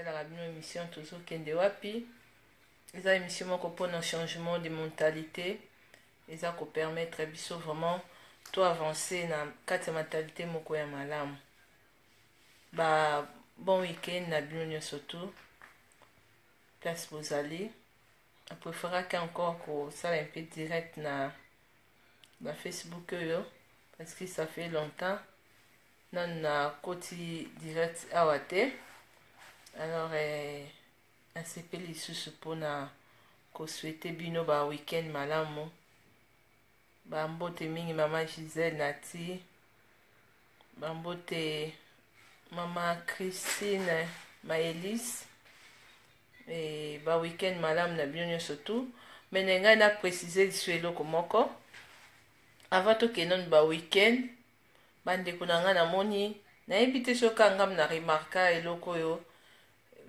la émission toujours kende wapi. Eza émission moko pona changement de mentalité. Eza ko permettre biso vraiment to avancer na kati mentalité moko ya malamu. Bon week-end na bino nyonso tout. Place bozali. Je préfère encore que ça un peu direct na Facebook yo parce que ça fait longtemps. Non na côté direct awate. Alors un CP lisusu pona ko souhaiter bino ba week-end malamu. Ba mbote mingi mama Giselle Nati. Ba mbote mama Christine Maëlys. Et ba week-end malamu na bino nyonso tout. Mais nenga na préciser sur eloko moko. Avant to kenon ba week-end bande kunanga na moni na invité soka ngam na remarka eloko yo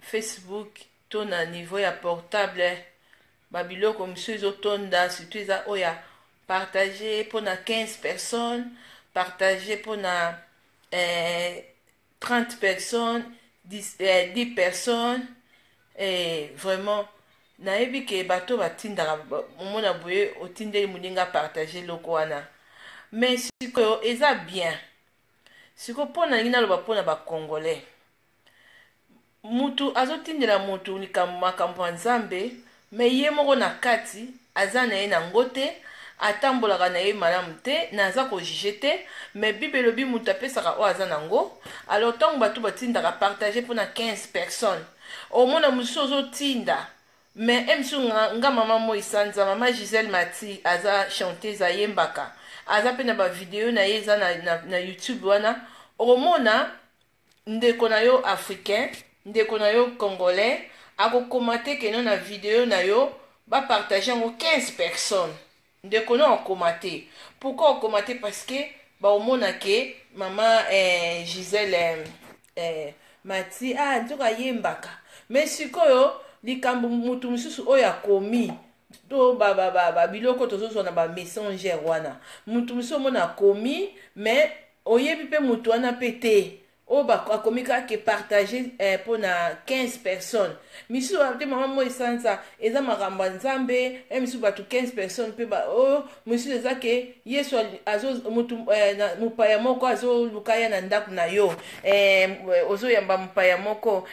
Facebook to na niveau ya portable babiloko msuzo tonda surtout za oya partager pour na 15 personnes, partager pour na 30 personnes, 10 personnes et vraiment nayebi ke bato batinda mona boye otindeli muninga partager loko wana mais siko eza bien siko pona ngina loba pona ba congolais mutu azotindela mutu makambo ya nzambe mais ye moko na kati aza na ye na ngote atambolaka na ye malamu te naza kojuge te mais bible elobi mutu apesaka oyo aza nango alors ntango bato batindaka partager mpona 15 personnes omona mosusu ozotinda mais emsu nga mama moi sanza mama Giselle Mati aza chanteuse ayembaka aza pe na ba video na ye eza na YouTube wana omona ndeko na yo africain ndeko na yo congolais akokomate keno na video na yo ba partager ngo 15 personnes ndeko na okomate pourquoi okomate parce que ba omona ke mama Giselle Mati nzoka yembaka mais sikoyo likambo mutu mususu oyo akomi to biloko tozozwa na ba messenger wana mutu mususu omona akomi mais oyebi pe mutu wana pe te oyo akomi kaka partager mpona 15 personnes misusu te mama moi esanza eza makambo ya nzambe misusu bato 15 personnes mpe oyo misusu eza ke yesu mopaya moko azoluka ya na ndako na yo ozoyamba mopaya moko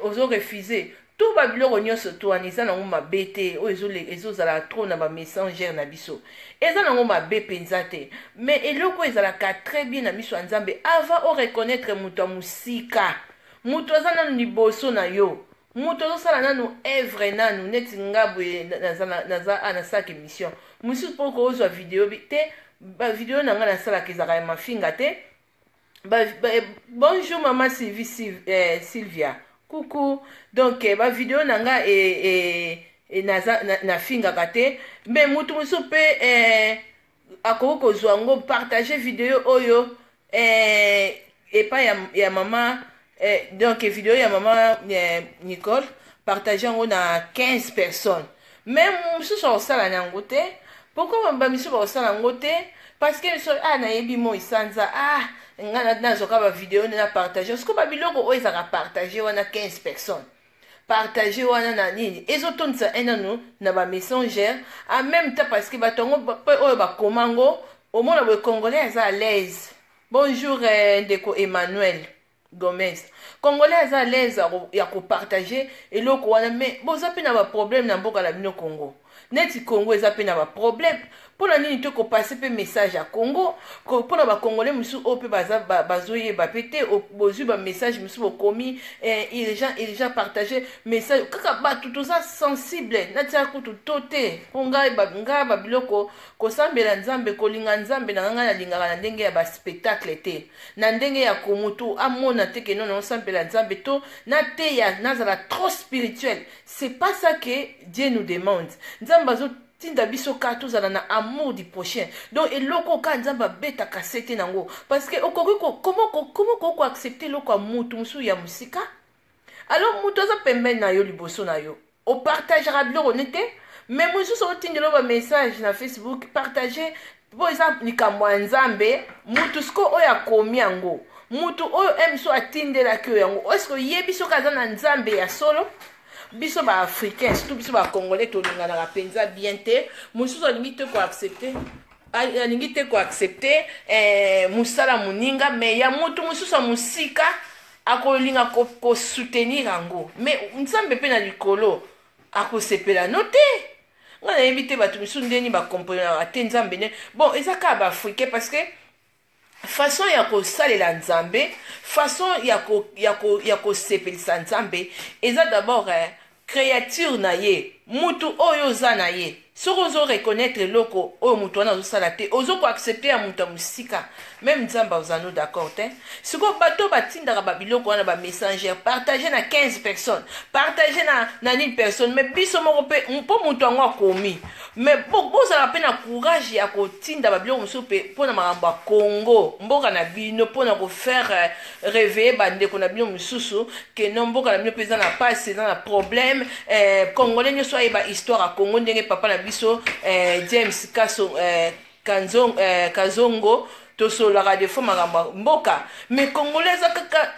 ozorefuse tout babiloko nyonso to wana eza nango mabe te oyo ezozala trop na bamessanger na biso eza nango mabe mpenza te mais eloko ezalaka très bien na miso ya nzambe avant oreconnaître moto ya mosika moto aza nanu liboso na yo moto azosala nanu evre nanu neti nga boye nasalaka émission mosusu mpo kozwa video te bavideo na nga nasalaka ezalaka ya mafinga te bonjour mama Sylvia coucou donc ba vidéo nanga na fingaka te mais mutu musu pe akoko kozwa ngo partager vidéo oyo epa ya mama donc vidéo ya mama Nicole partager ngo na 15 personnes mais musu so sala nango te pourquoi ba misu ba sala ngo te parce que so nayebi mo isanza nga nazoka ba vidéo na partager parce que ba biloko oyo ezaka partager wana 15 personnes partager wana na nini ezotonisa enano na ba messenger en même temps parce que batongo oyo bakomango omona boye congolais aza à l'aise bonjour ndeko Emmanuel Gomez congolais aza à l'aise ya kopartager eloko wana mais boza pe na ba problème na mboka la bino Congo neti Congo eza pe na ba problème mpona nini te kopase mpe message ya Congo mpona bacongolais mosusu oyo mpe bazoyeba pe te bozwi bamessage mosusu bokomi irigent partage message kaka bato toza sensible natia kutu to te mpo ngai babiloko kosambela nzambe kolinga nzambe na ngai nalingaka na ndenge ya baspectacle te na ndenge ya komutu amona te ke nono osambela nzambe to nateya nazala trop spirituel c'est pas ça que Dieu nous demande nzambe tinda biso ka tozala na amour du prochain donc eloko ka nzamba beta kasete nango parce que comment accepter loko ya mutu musu ya musika alors mutu aza pembeni na yo liboso na yo o partagera biloko nete mais mususu otindela ba message na Facebook partager bo eza likambo ya nzambe mutu siko oyo akomi yango mutu oyo biso atindelaki yo yango est ce que oyebi soki aza na nzambe ya solo. Biso baafricain surtout biso bacongolais tolinganaka mpenza bien te mosusu alingi te koaccepte mosala moninga me ya mutu mosusu ya mosika akolinga kosoutenir yango me nzambe mpe na likolo akosepela no te. nga nayebi te bato misusu ndeni bakomponaka te nzambe ne bon eza kaka baafricain parce que façon ya kosalela nzambe façon ya kosepelisa nzambe eza d'abord créature na ye mutu oyo oza na ye soki ozo reconnaître eloko oyo mutu wana azosala te ozo koaccepte ya mutu ya mosika même nzambe ozano d'accord te sikoyo bato batindaka babiloko wana bamessagere partage na 15 personnes partage na 1000 personnes mais biso moko mpo mutu yango akomi mais bozala mpe na courage ya kotinda babiloko mosusu mpe mpona makambo ya congo mboka na bino mpona kofaire réveiller bandeko na bino mosusu ke no mboka na bino mpe eza na pasi eza na problème congolais nyonso ayeba histoire ya congo ndenge papa na biso James Kazongo tosolaka defo makambo mboka mais congolais eza kaka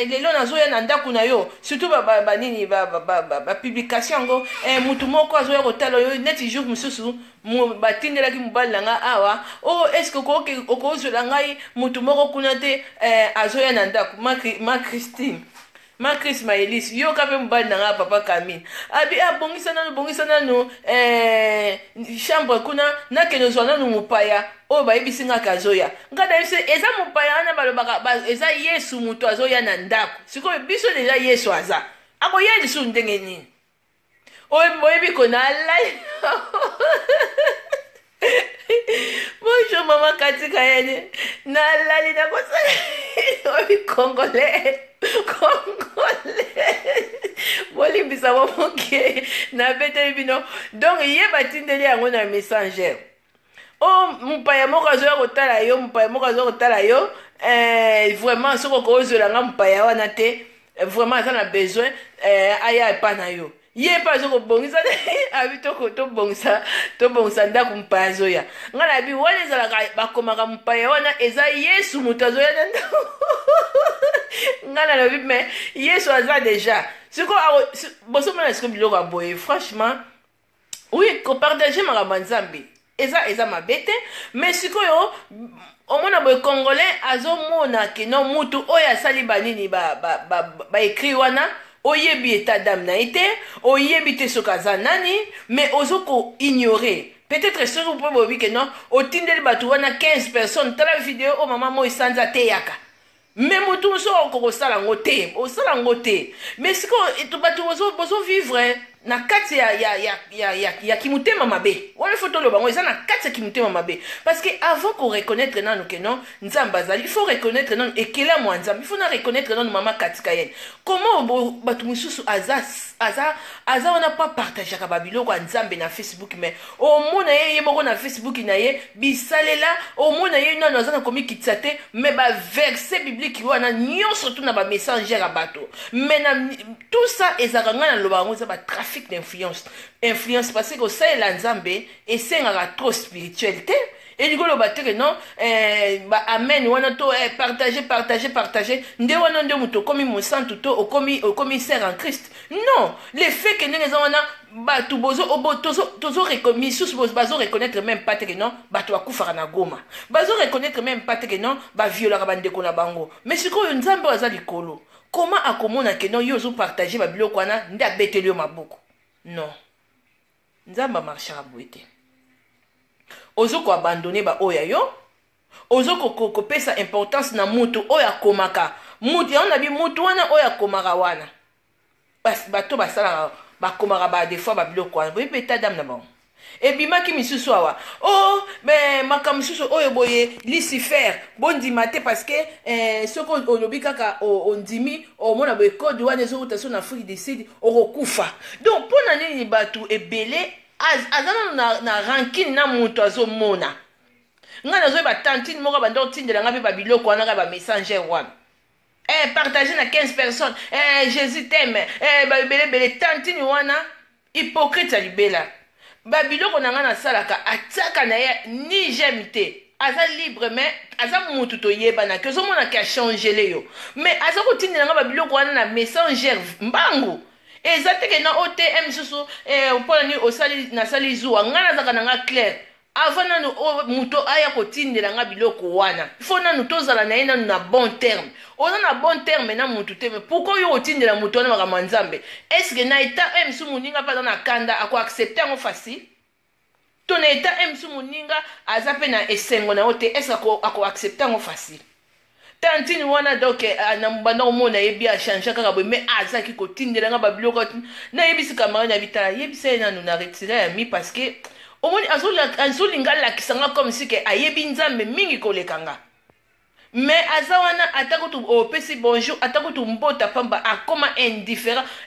lelo nazoya na ndako na yo surtout banini bapublication yango mutu moko azoya kotala yo neti jour mosusu batindelaki mobali na nga awa est ce que okozwela ngai mutu moko kuna te azoya na ndako ma Chris Maelis yo kape mobali na nga papa Camille abi bongisa nanu chambre kuna nakende zwa nanu mopaya oyo bayebisi nga kazoya nga na biso eza mopaya wana balobaka eza yesu moto azoya na ndako sikoyo biso deja yesu aza akoya lisusu ndenge nini oyebi konalai bonjour mama katika yene nalali nakosala oyebi congolais bolimbisa bomoke na beteli bino donc ye batindeli yango na messagere mopaya moko azoya kotala yo vraiment soki okozwela nga mopaya wana te vraiment aza na besoin aya epa na yo ye mpe azokobongisa abi tobongisa ndako mopaya azoya nga na bi wana ezalaka bakomaka mopaya wana eza yesu moto azoya na ndako nga na lobi me yesu aza deja sikoyo bosomona sikoyo biloko ya boye franchement oui kopartage makambo ya nzambe eza mabe te mais sikoyo omona boye congolais azomona ke no mutu oyo asali banini baekri wana oyebi état d'âme na ye te oyebi te soki aza nani mais ozo koignore peut-être soki mpo boyebi ke non otindeli bato wana 15 personnes tala video oyo mama mo esanza ateyaka mais mutu mosusu okokosala yango te osala yango te mais sikoyo bato bozovivre na kati ya kimutema mabe wana fo toloba bango eza na kati ya kimutema mabe parce que avant ko reconnaître nanu ke non nzambe azali il faut reconnaître nanu ekelamu ya nzambe il faut na reconnaître nanu mama katika yene comment bato mosusu aza wana pa partageaka babiloko ya nzambe na facebook mais omona ye moko na facebook na ye bisalela omona ye nanu aza na komikitisa te mais baverset biblique wana nyonso tu na bamessagere ya bato mais tout ça ezalaka ngai na loba yango eza batrafic influence parce que osalela nzambe esengaka trop spiritualité et likolo bateke non amen wana to partager nde wana nde moto okomi mosantu to okomi sere en Christ non le fait que ndenge eza wana bato misusu bazo reconnaître même pas teke non bato bakufaka na Goma bazo reconnaître même pas teke non baviolaka bandeko na bango mais sikoyo nzambe aza likolo comment akomona ke non yo ozopartage babiloko wana nde abeteli yo maboko non nzambe amarchaka boye te ozo koabandone baoyo yo ozo kopesa importance na mutu oyo akomaka mutu yango na bi mutu wana oyo akomaka wana bato basalaka bakomaka des fois babiloko wana boye mpe état d'âme na bango ebimaki misusu awa makambo misusu oyo boye Lucifer bondima te parce que soki olobi kaka ondimi omona boye code wana ezokota so na Afrique du Sud okokufa donc mpona nini bato ebele aza nano na rankine na moto azomona ngai nazoyeba tantine moko banda otindela nga mpe babiloko wana kaka bamessagere wana partage na 15 personnes Jésus t'aime babelebele tantine wana hypocrite ya libela babiloko na nga nasalaka atiaka na ye ni j'aime te aza libre mais aza mutu toyebana ke ozomona ke achangele yo mais aza kotindela nga babiloko wana na messengere mbangu eza teke na otm susu mpona nini nasali zuwa nga nazaka na nga claire avant nanu mutu aya kotindela nga biloko wana ifo nanu tozala na ye nanu na bon terme oza na bon terme na mutu te me pourkui oyo kotindela mutu wana makambo ya nzambe eske na eta misu moninga mpe aza na kanda akoaccepte yango facile to na eta misu moninga aza mpe na esengo na yo te eske akoaccepte yango facile tantini wana donc na mbanda omona yebi achange kaka boye me azaki kotindela nga babiloko nayebisi camarade na bitala yebisa ye nanu na retira ya mi parce que omoni azolinga alakisa nga comme si ke ayebi nzambe mingi koleka nga mais aza wana atako tu opesi bonjour atako tu mbota pamba akoma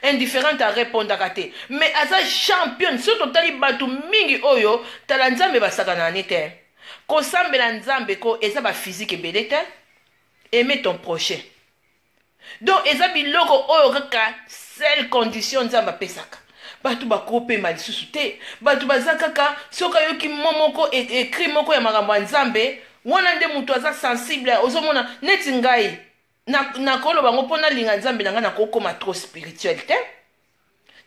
indifférente arépondaka te mais aza championne soki totali bato mingi oyo tala nzambe basakanani te kosambela nzambe ko eza baphysique ebele te aimer ton prochain donc eza biloko oyo kaka seule condition nzambe apesaka bato bakopema lisusu te bato baza kaka soki ayoki moko ekri moko ya makambo ya nzambe wana nde moto aza sensible ozomona neti ngai nakoloba ngo mpo nalinga nzambe na ngai nakokoma trop spirituel te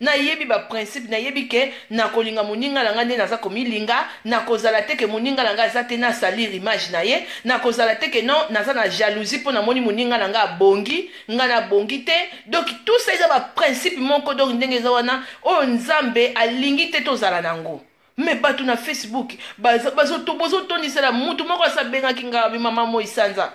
nayebi baprincipe nayebi ke nakolinga moninga na ngai nde naza komilinga nakozala te ke moninga na ngai aza te nasalir image na ye nakozala te ke non naza na jalousie mpo namoni moninga na ngai abongi ngai nabongi te donc tout ça eza baprincipe moko donc ndenge eza wana oyo nzambe alingi te tozala nango me bato na facebook bozotondisela mutu moko asabengaki ngai bimama moi sanza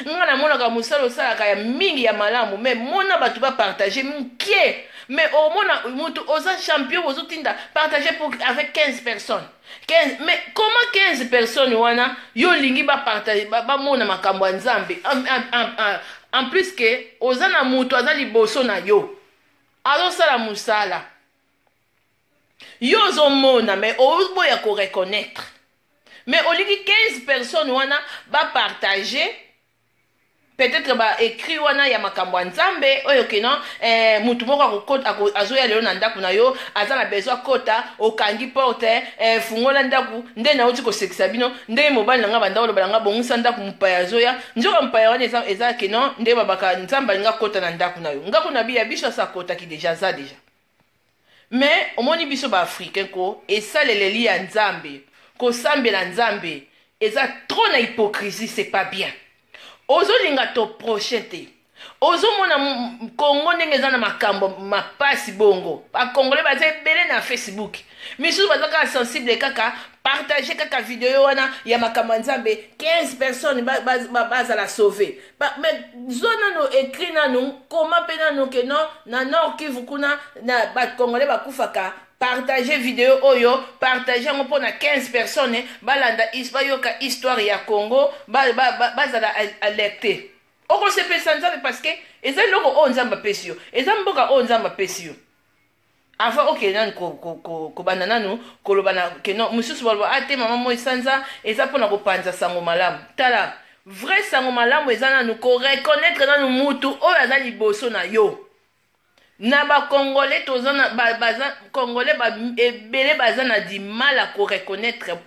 nga namonaka mosala osalaka ya mingi ya malamu me mona bato bapartage mokie mais omona mutu oza champion ozotinda partage avec 15 personnes 15, mais comment 15 personnes wana yo lingi bapartage bamona makambo ya nzambe en plus ke oza na mutu aza liboso na yo azosala mosala yo ozomona mais oboya koreconnaître mais olingi 15 personnes wana bapartage peut-être écrit wana ya makambo ya nzambe oyo keno mutu moko azoya lelo na ndako na yo aza na besoin kota okangi porte fungola ndako nde nauti kosekisa bino ndenge mobali na nga banda oloba nga bongisa ndako mpaya azoya nzoka mpaya wana eza keno nde babaka nzambe alinga kota na ndako na yo ngako na biya biso asa kotaki deja aza deja mais omoni biso baafricain ko esaleleli ya nzambe kosambela nzambe eza trop na hypocrisie c'est pas bien ozolinga to proche te ozomona kongo ndenge eza na makambo mapasi bongo bakongole baza ebele na facebook misusu baza kaka sensible kaka partage kaka video wana ya makambo ya nzambe 15 personnes bazala sauve mais zo nano ekri nanu koma mpe nanu keno na nord kivu kuna na bakongole bakufaka partage video oyo partage yango mpona 15 personnes balanda bayoka histoire ya congo bazala alerté okosepesa nzambe parce que eza eloko oyo nzambe apesi yo eza mboka oyo nzambe apesi yo avant okende nanu kobanda nanu koloba na keno mosusu baloba ate mama moi sanza eza mpona kopanza sango malamu tala vrai sango malamu eza nanu koreconnaître nanu mutu oyo aza liboso na yo na bakongole toza na bakongole ebele baza na du mal à koreconnaître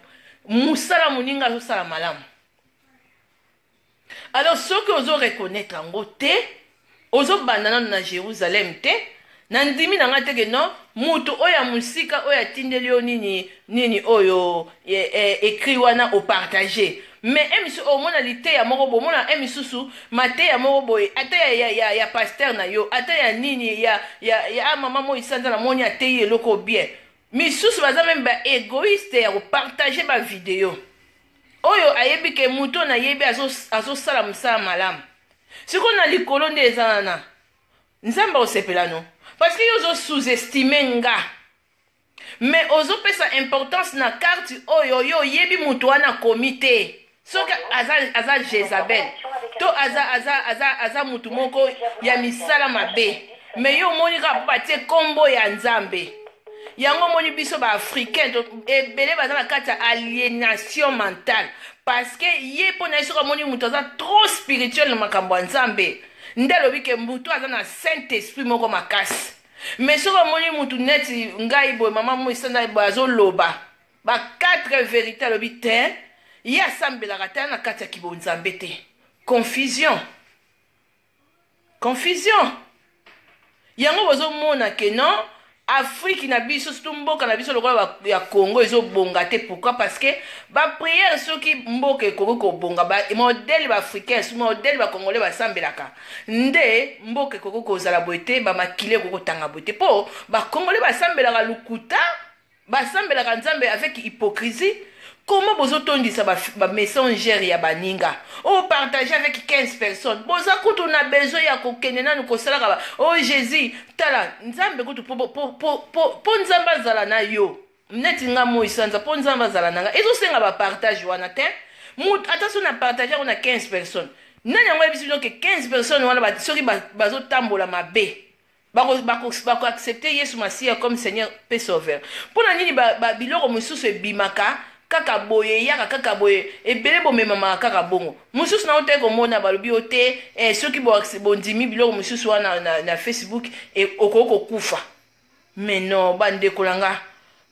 mosala moninga azosala malamu alors soki ozoreconnaître yango te ozobanda nano na jérusalem te na ndimi na nga teke no mutu oyo ya mosika oyo atindeli yo nini oyo ekri wana opartage mais emisu omona liteya moko boye omona emisusu mateya moko boye ata ya paster na yo ata ya nini ya mama moi sanza namoni ateyi eloko bien misusu baza meme baégoïste ya kopartage bavideo oyo ayebi ke mutu oyo nayebi azosala mosala malamu sikoyo na likolo nde eza wana nzambe osepela no parce que yo ozosous-estime nga mais ozopesa importance na carte oyo yo oyebi mutu wana akomi te soki aza Jezabel to aza mutu moko ya misala mabe mais yo omoni kaka mpo batie nkombo ya nzambe yango omoni biso baafricain ebele baza na kati ya aliénation mentale parce que ye mpo na ye soki omoni mutu aza trop spirituel na makambo ya nzambe nde alobi ke mutu aza na saint esprit moko makasi mais soki omoni mutu neti ngai boye mama moi sanda boye azoloba ba 4 vérité alobi te ye asambelaka te na kati ya kibonzambe te. Confusion. Confusion. Yango bozomona ke non Afrique na biso surtout mboka na biso lokola ya Congo ezobonga te. Pourquoi? Parce que ba prière soki mboka ekoko kobonga ba modèle ba africain su modèle ba congolais basambelaka nde mboka ekoko kozala boite ba makile koko tanga boite po ba congolais basambelaka lukuta basambelaka nzambe avec hypocrisie. Comment bozo tondisa ba messengère ya baninga o partager avec 15 personnes boza kutu na besoin ya kokende nanu kosalaka ba oh Jésus tala nzambe kutu po nzamba zala na yo neti nga moisanza po nzamba zala nanga ezo senga ba partage wana te mut attention na partager on a 15 personnes nani yango ebisi que 15 personnes wana ba soki bazo tambola mabe bako accepter Yesu Masia comme Seigneur paix sauveur pona nini ba biloko mususu ebimaka kaka boye yaka kaka boye ebele bomemama kaka bongo mususu na ote komona balobi ote soki bondimi biloko mususu wana na Facebook okoko kufa mais non bande kolanga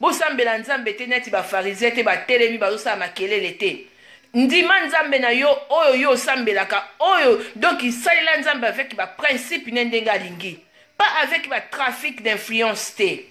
bosambela nzambe te neti ba pharisien te ba telemi bazosala makelele te ndima nzambe na yo oyo yo sambelaka oyo donc isalela nzambe avec ba principe ndenge alingi pas avec ba trafic d'influence te.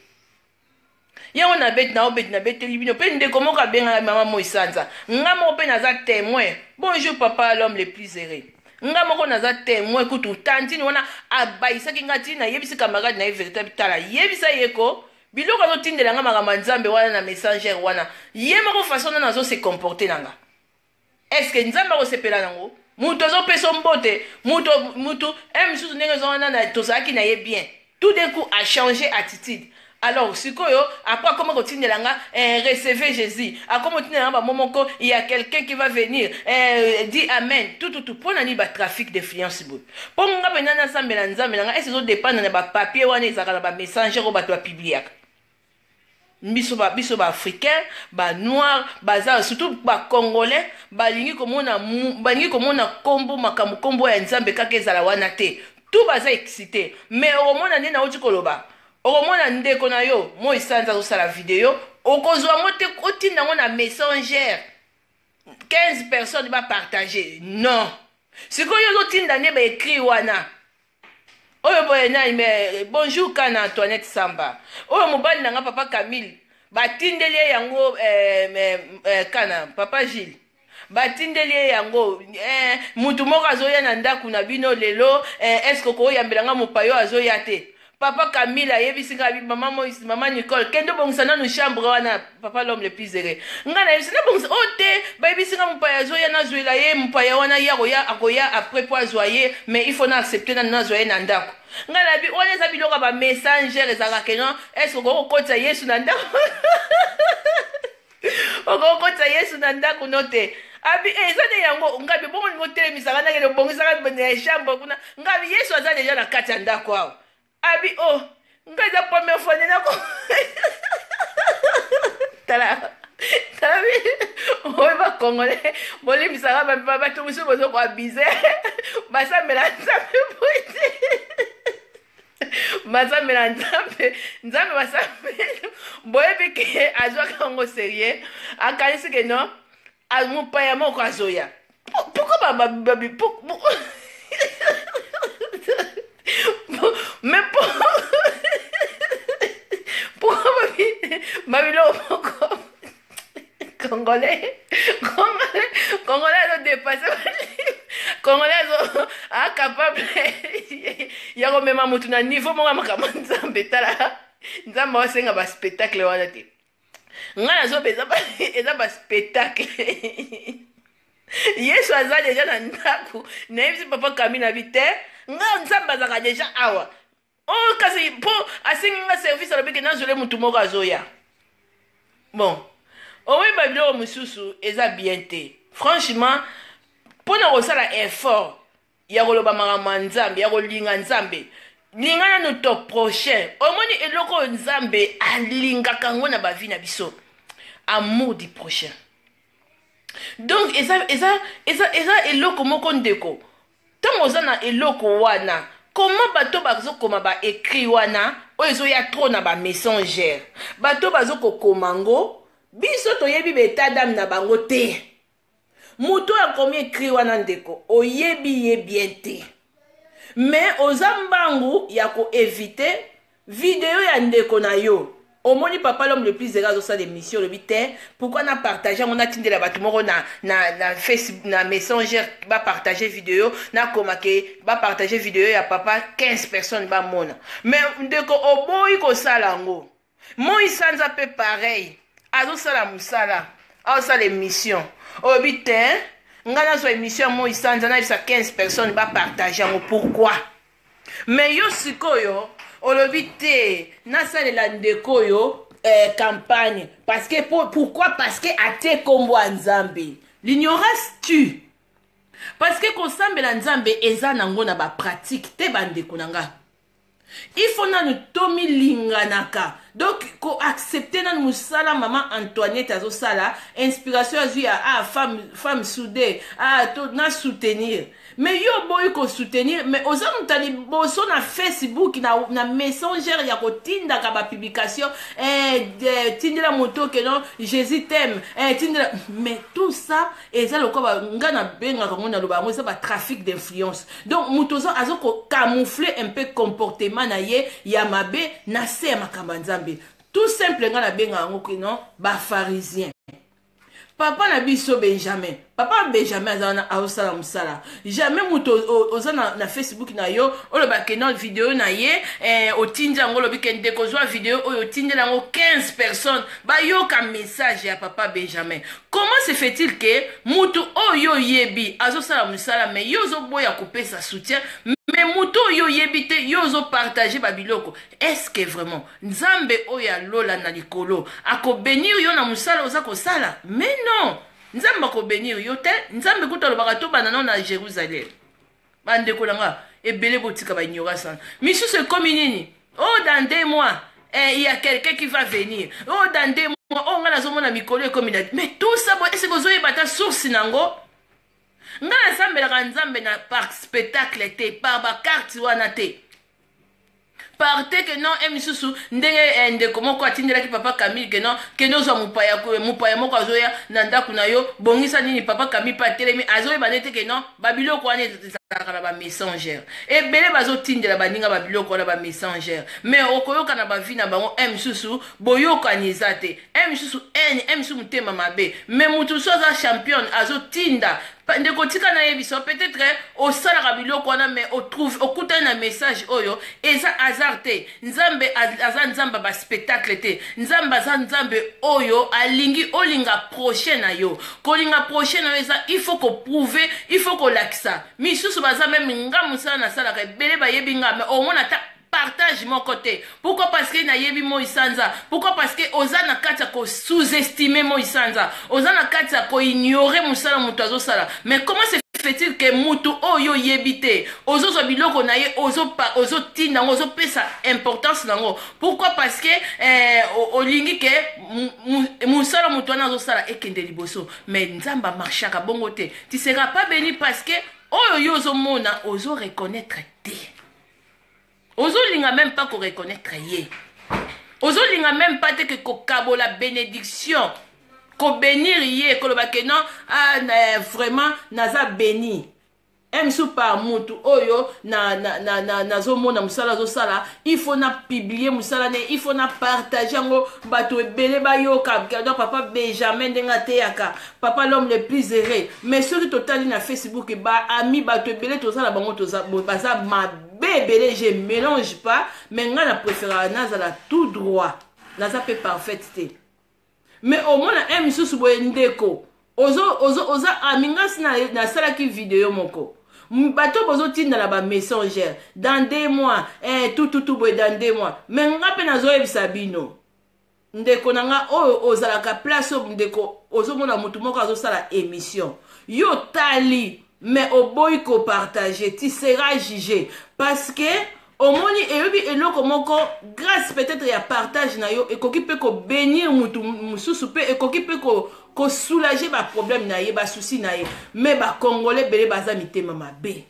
Yango na bet na obet na beteli bino pe ndeko moko abenga mama Moisanza nga moko pe naza témoin. Bonjour papa l'homme le plus heureux. Nga moko naza témoin kutu tantini wana abaisaki nga tina yebisi camarade na véritable tala yebisa yeko biloko azotindela nga makambo nzambe wana na messengère wana ye moko façon na nazo se comporter nanga. Est-ce que nzambe akosepela nango mutu azopesa mbote mutu msusu ndenge ozona na tozalaki na ye bien tout d'un coup a changé attitude. Alors, sikoyo, après comment continuer là, recevez Jésus. À comment continuer là, momoko, il y a quelqu'un qui va venir, dit amen. Tout. Pour n'ani ba trafic d'influence bon. Pour nga benana sambela nzambe nga, est-ce que dépend na ba papier wana ezaka ba message ko ba to publier. Biso ba africain, ba noir, baza surtout ba congolais, balingi komona kombo makamu kombo ya nzambe kaka ezala wana te. Tout baza excité. Mais au moment na oti koloba. Okomona ndeko na yo Moisanza kosala video okozwa mote otinda ngo na messengère 15 personnes ba partager non sikoyo lotinda ne ba écrit wana oyo boye na mais bonjour kana Antoinette Samba oyo mobali nanga papa Camille batindeli yango kana papa Gilles batindeli yango mutu moko azoya na ndaku na bino lelo est-ce que ko yambelanga mopayo azoya te papa Camila yebisinga maman Moïse maman Nicole kendo bongisa na no chambre wana papa l'homme le plus heureux ngana yebisina bongisa ote ba yebisinga mpaya zoya na zoela ye mpaya wana ya akoya après pour zoyer mais il faut na accepter na zoyer na ndako ngana bi wana za biloko ba messenger ezaka kenon est-ce ko kota Yesu na ndako oko kota Yesu na ndako note abi ezane yango ngabi bongo ngo telemisaka na ke bongisa na chambre kuna ngabi Yesu aza déjà na kati ya ndako awo abi oh ngaza première fois nako tala oyo ba congolais boli bisaka ba to muso bozo ko abize basa mela nzambe boite basa mela nzambe basa boye bike azwa kango sérieux akanisi ke non amupa ya moko azoya pourquoi mais pourquoi babilo congolais a dépassé congolais a capable ya ko mema mutu na niveau mo makama nzambe tala nzambe wasenga ba spectacle wana te ngana zo beza ba spectacle Yesu aza déjà na ndaku na yebisi papa Camille na vite nga nzambe azaka déjà awa oh kasi po asinga service alobeke na zole mutu moko azoya bon owe babilo mususu eza bien te franchement pona kosala effort ya koloba makambo nzambe ya kolinga nzambe lingana no to prochain omoni eloko nzambe alingaka ngo na bavi na biso amour du prochain. Donc eza eloko moko ndeko tango zana eloko wana comment bato bazokoma ba écrit wana oyo ya trop na ba messenger bato bazoko komango biso toyebi beta dame na bango te Muto a komi écrit wana ndeko oyebi ye bien te. Mais ozambangu ya ko éviter vidéo ya ndeko na yo. Omoni papa l'homme le plus zéro ça des missions le bité. Pourquoi na partager on a tindé la batumoro na Facebook na Messenger ba partager vidéo na komake ba partager vidéo ya papa 15 personnes ba mona. Mais ndeko oboyi ko sala ngo. Moi sanza pe pareil. Azo sala musala. Azo sala émission. Obité ngana so émission moi sanza na bisa 15 personnes ba partager ngo pourquoi? Mais yo sikoyo olobite nasalela ndeko yo campagne parce que pourquoi parce que ate kombo nzambe l'ignorance tue parce que kosambela nzambe eza nango na ba pratique te bandeko nanga il faut nanu tomi linganaka donc ko accepter nanu musala maman Antoinette azo sala inspiration azui à femme soudée à to na soutenir. Mais yo boy ko soutenir mais oza mutali boso na Facebook na Messenger ya ko tinda ka ba publication tindela moto que non Jésus t'aime tindela mais tout ça eza loko ba ngana benga ko ngona loba ngo ça ba trafic d'influence donc mutozo azo ko camoufler un peu comportement na ye ya mabe na se makamba nzambe tout simple ngana benga ngo que non ba pharisien. Papa na biso Benjamin. Papa Benjamin azana aosala musala. Jamais muto ozana na Facebook na yo, olo ba kenon vidéo na ye, otinja ngolo bikende kozwa vidéo oyo tindela ngo 15 personnes. Ba yo ka message ya papa Benjamin. Comment se fait-il que mutu oyo yebi azosala musala mais yo zo boya couper sa soutien mais mutu yo yebite yo zo partager babiloko. Est-ce que vraiment Nzambe oya lola na likolo ako bénir yo na musala oza ko sala? Mais non. Nzambe ko bénir yo te Nzambe kutalo bakato banana na Jérusalem. Bande ko langa ebele botika ba ignorance. Misu se comme nini? Oh dans 2 mois, il y a quelqu'un qui va venir. Oh dans 2 mois, on ngala zomona mikolo comme il a dit. Mais tout ça est-ce que zoye bata source nango? Ngala sambela Nzambe na par spectacle te par ba carte wana te. Parte que non emisusu ndenge ndeko moko atindela ki papa Camille que non zo mupaya moko azoya na ndaku na yo bongisa nini papa Camille pa telemi azoye banete que non babiloko wana ezakala ba messenger ebele bazo tindela baninga babiloko wana ba messenger mais okoyoka na ba vie na bango emisusu boyoka nizate emisusu emisusu mutema mabe mais mutu so za champion azo tinda ndeko tika na yebiso peut-être au sala biloko wana mais on trouve okuta na message oyo eza azarte nzambe aza nzamba ba spectacle te nzamba za nzambe oyo alingi olinga prochain na yo kolinga prochain na eza il faut ko prouver il faut ko lakisa misusu baza même ngamu sala na sala ka bele ba yebinga mais au moins ata partage mon côté. Pourquoi? Parce que na yebi mo isanza. Pourquoi? Parce que ozana kata ko sous-estimer mo isanza. Ozana kata ko ignorer musala mutazo sala. Mais comment se fait-il que mutu oyo yebite? Ozo zo biloko na ye ozo tinda ozo pesa importance nango. Pourquoi? Parce que olingi ke musala mutwana zo sala ekende liboso. Mais nzamba marchaka bongo te. Tu seras pas béni parce que oyo yozo mona ozo reconnaître te. Ozo linga même pas qu'on reconnaître yé. Ozo linga même pas que kabo la bénédiction. Ko bénir yé. Ko le non. Ah, vraiment, naza béni. Sous par mutu oyo na zo mona musala zo sala il faut na publier musala ne il faut na partager ngo bato ebele ba yo ka papa Benjamin denga teyaka papa l'homme le plus heureux mais sur total na Facebook ba ami bato ebele to sala bango to baza ma bébé je mélange pas mais nga na préférer nazala tout droit naza pe parfaite mais au moins na misusu boye ndeko ozo amingas na sala ki vidéo moko bato bozo tinda la ba messenger dans 2 mois tout boy dans 2 mois mais nga pe nazo yebisa bino ndeko nanga oyo ozala ka place ndeko ozo mona mutu moko azo sala émission yo tali mais au boy ko partager tu seras jugé parce que au moni eyobi eloko moko grâce peut-être ya partage na yo ekoki pe ko bénir mutu mususu pe ekoki pe ko soulager ba problème na ye ba souci na ye mais ba congolais belé baza mitema mabe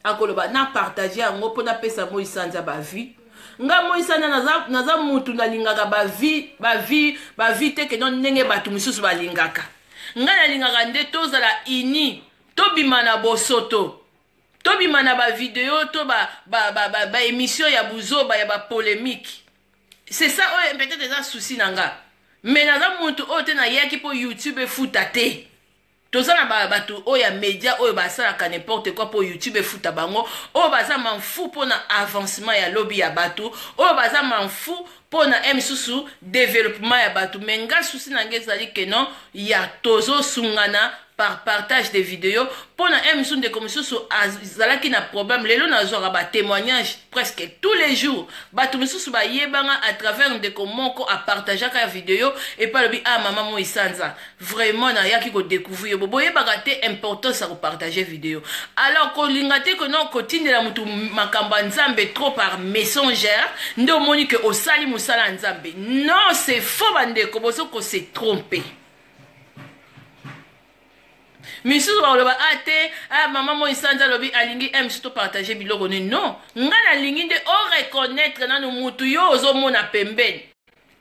akoloba na partager ngo pona pesa mo isanza ba vie nga mo isana naza mutu na lingaka ba vie te ke non ndenge batu mususu ba lingaka nga nalingaka nde tozala ini tobima na bosoto tobima na bavideo to baémission ya buzoba ya bapolémique. C'est ça peut-être eza souci na nga mais naza mutu oyo te nayaki mpo YouTube efuta te. Toza na bato oyo ya média oyo basalaka n'importe quoi pour YouTube efuta bango oyo baza manfu mpona avancement ya lobby ya bato oyo baza manfu mpona misusu développement ya bato. Mais nga susi na nge ezali ke non ya tozosungana par partage de vidéos mpona misusu ndeko misusu azalaki na problème lelo nazwaka batémoignage presque tous les jours bato misusu bayebanga à travers ndeko moko apartageaka ya vidéo epa alobi ah mama Moi Sanza vraiment nayaki kodécouvrir bo boyebaka te importance ya kopartage vidéo. Alors kolinga te ke non kotindela mutu makambo ya nzambe trop par messenger nde omoni ke osali mosala ya nzambe. Non, c'est faux bandeko, bozo ko se tromper. Misusu baloba ate mama Moi Sanza lobi alingi msuto partager biloko ne non nga na lingi nde o reconnaître nanu mutu yo ozomona pembeni.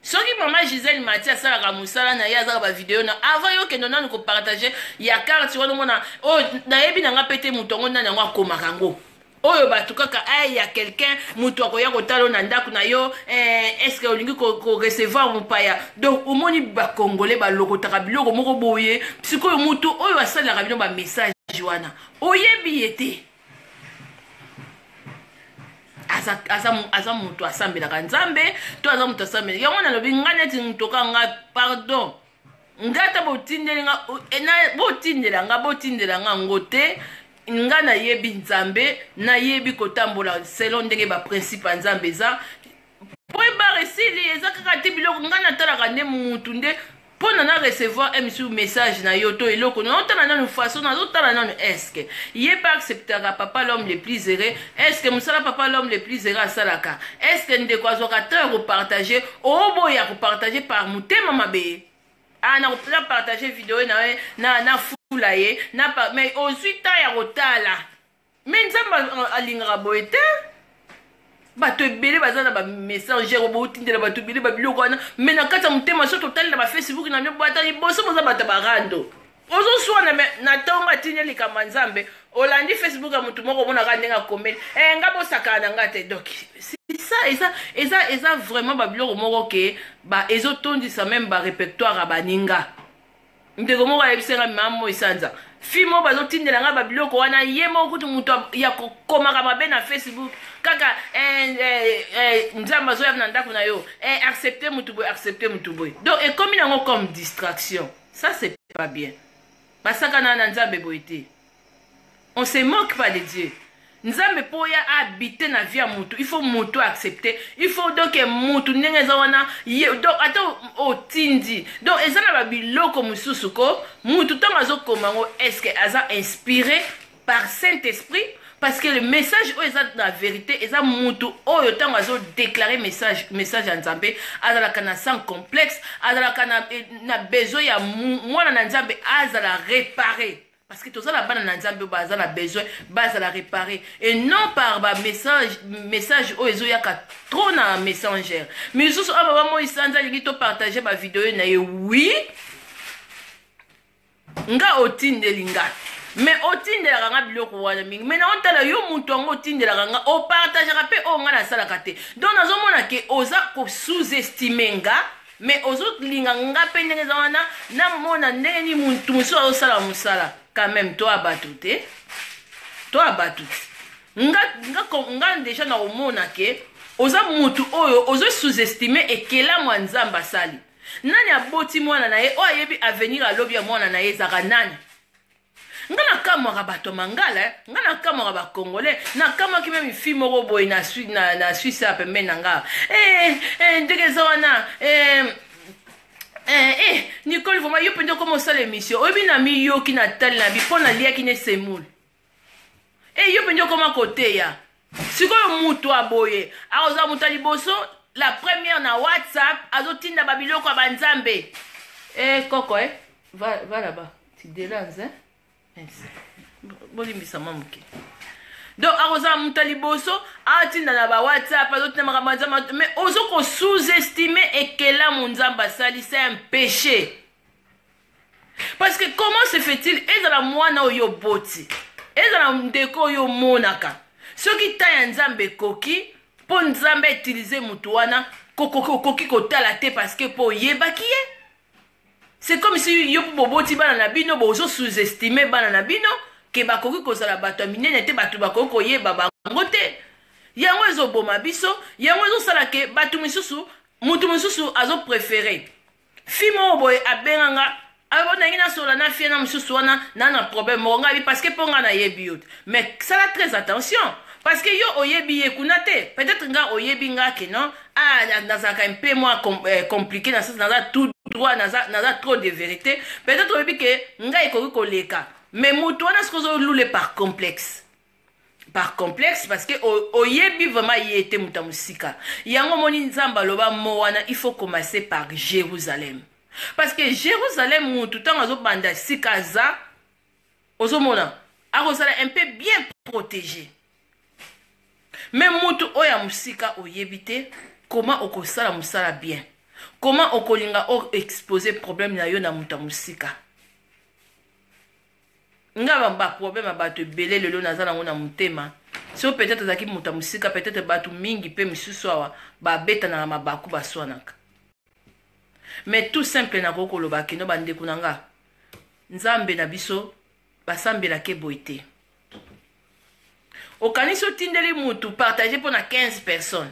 Soki mama Gisèle Mati asalaka mosala na ye azaka bavideo na avant yo kendo nanu kopartage ya carte wana mona oyo nayebi nanga pete mutu yango nani yango akomaka yango oyo bato kaka ya quelqu'un mutu akoya kotala na ndako na yo est-ce que olingi recevoir mopaya. Donc omoni bakongole balokotaka biloko moko boye sikoyo mutu oyo asalaka bino bamessage wana oyebi ye te aza mutu asambelaka nzambe to aza mutu asambelaka yango nalobi nga neti mutoka nga pardon ngata botindela nga ngo te nga nayebi nzambe nayebi kotambola selon ndenge baprincipe ya nzambe eza po ebaresili eza kaka te biloko nga natalaka nde mutu nde mpona na recevoir msu message na yo to eloko naotala nanu façon nazotala nanu estce ye pa acceptaka papa l'homme le plus heureux estce mosala papa l'homme le plus heureux asalaka estce ndeko azwaka te ya kopartage oboya kopartage par motema mabe na partage vidéo na fula ye mais ozwi ta ya kotala mais nzambe alingaka boye te bato ebele baza na bamessager bootindela bato ebele babiloko wana mais na kati ya motema so totalela bafacebook na bino bata liboso boza bato barando ozoswana na ntongo atindi likama nzambe olandi facebook ya motu moko omonaka ndenge akomeli nga bosakana na nga te. Donc eza vraiment babiloko moko ke ezotondisa même barépertoire ya baninga ndeko moko ayebisenga mama Moi Sanza fi mo bazotindela nga babiloko wana ye moko kutu mutu ya kokomaka mabe na facebook kaka nzambe azoya na ndako na yo accepter mutu boye donc ekomi nango comme distraction. Ça c'est pas bien basakana na nzambe boye te. On se moque pas de Dieu. Nzambe po ya habiter na vie ya mutu il faut mutu accepter il faut donc mutu ndenge za wana donc ata otindi donc eza na babiloko mususu ko mutu ntango azokoma ngo est-ce que aza inspiré par Saint-Esprit parce que le message oyo eza na vérité eza mutu oyo ntango azodéclarer message ya nzambe azalaka na sans complexe azalaka na besoin ya mwana na nzambe azala réparer. Parce que tout ça, la banane na nzambe baza na besoin, baza la réparer. Et non par message o ezo yaka trop na messenger. Mais sous maman Moi Sanza lingi to partager ma vidéo na ye oui. Nga otindeli nga. Mais otindela nga biloko wana mingi. Mais na ontala yo mutu ngo otindela nga o partagera pe o nga na sala kate. Donc nazomona ke oza ko sous-estimer nga. Mais ozo linga nga pe ndenge za wana na mona ndenge ni mutu musu osala musala. Quand même toi batute nga déjà na omona ke oza mutu oyo ozo sous-estimer ekela mwa nzambe asali nani aboti mwana na ye o ayebi avenir alobi ya mwana na ye ezaka nani. Nga nakamwaka bato mangala nga nakamwaka bakongolais nakamwaki meme fi moko boye na Suisse ya pembeni na nga ndenge eza wana Nicole vraiment yo pende comme ça l'émission obi na mi yo ki na tali na bi pona lia ki ne semul yo pende comme côté ya sikoyo mutu aboye aoza mutali boso la première na WhatsApp azotinda babiloko ya banzambe koko va là-bas tu délances bolimbisa mamuke. Donc aroza mutali boso atinda na ba WhatsApp azotina makamazama mais ozoko sous-estimer ekela munzamba sali c'est un péché. Parce que comment se fait-il ezala mwana oyo boti ezala ndeko oyo monaka soki ta ya nzambe koki po nzambe utiliser mutu wana koki kotala te parce que po yebaki ye. C'est comme si yo po boboti bana na bino bozo sous-estimer bana na bino ke bakoki kozala bato minene te bato bakoki koyeba bango te. Yango ezoboma biso yango ezosala ke bato misusu mutu misusu azo préféré fimo boye abenganga abo na ngina sola na fie na misusu wana na problème monga bi parce que ponga na yebi yote. Mais ça la très attention parce que yo oyebi ekuna te peut-être nga oyebi nga ke non nazaka un peu moins compliqué na ça naza tout droit naza trop de vérité peut-être oyebi ke nga ekoki koleka mais mutu wana sikozo lule par complexe parce que oyebi vraiment yete muta musika yango moni nzamba loba mo wana il faut commencer par Jérusalem. Parce que Jérusalem, tout le temps, on a sikaza, ozomona, un peu bien protégé. Mais mutu oya musika oyebite, comment okosala musala bien? Comment okolinga exposer problème na yo na muta musika? Nga ba problème abatu belé lelo nazala ngona mutema. So peut-être zaki muta musika, peut-être batu mingi pe misusu awa ba beta na mabaku baswanaka. Mais tout simple na koko loba kino bande kunanga nzambe na biso basambela ke boité okaniso tindeli mutu partager pour na 15 personnes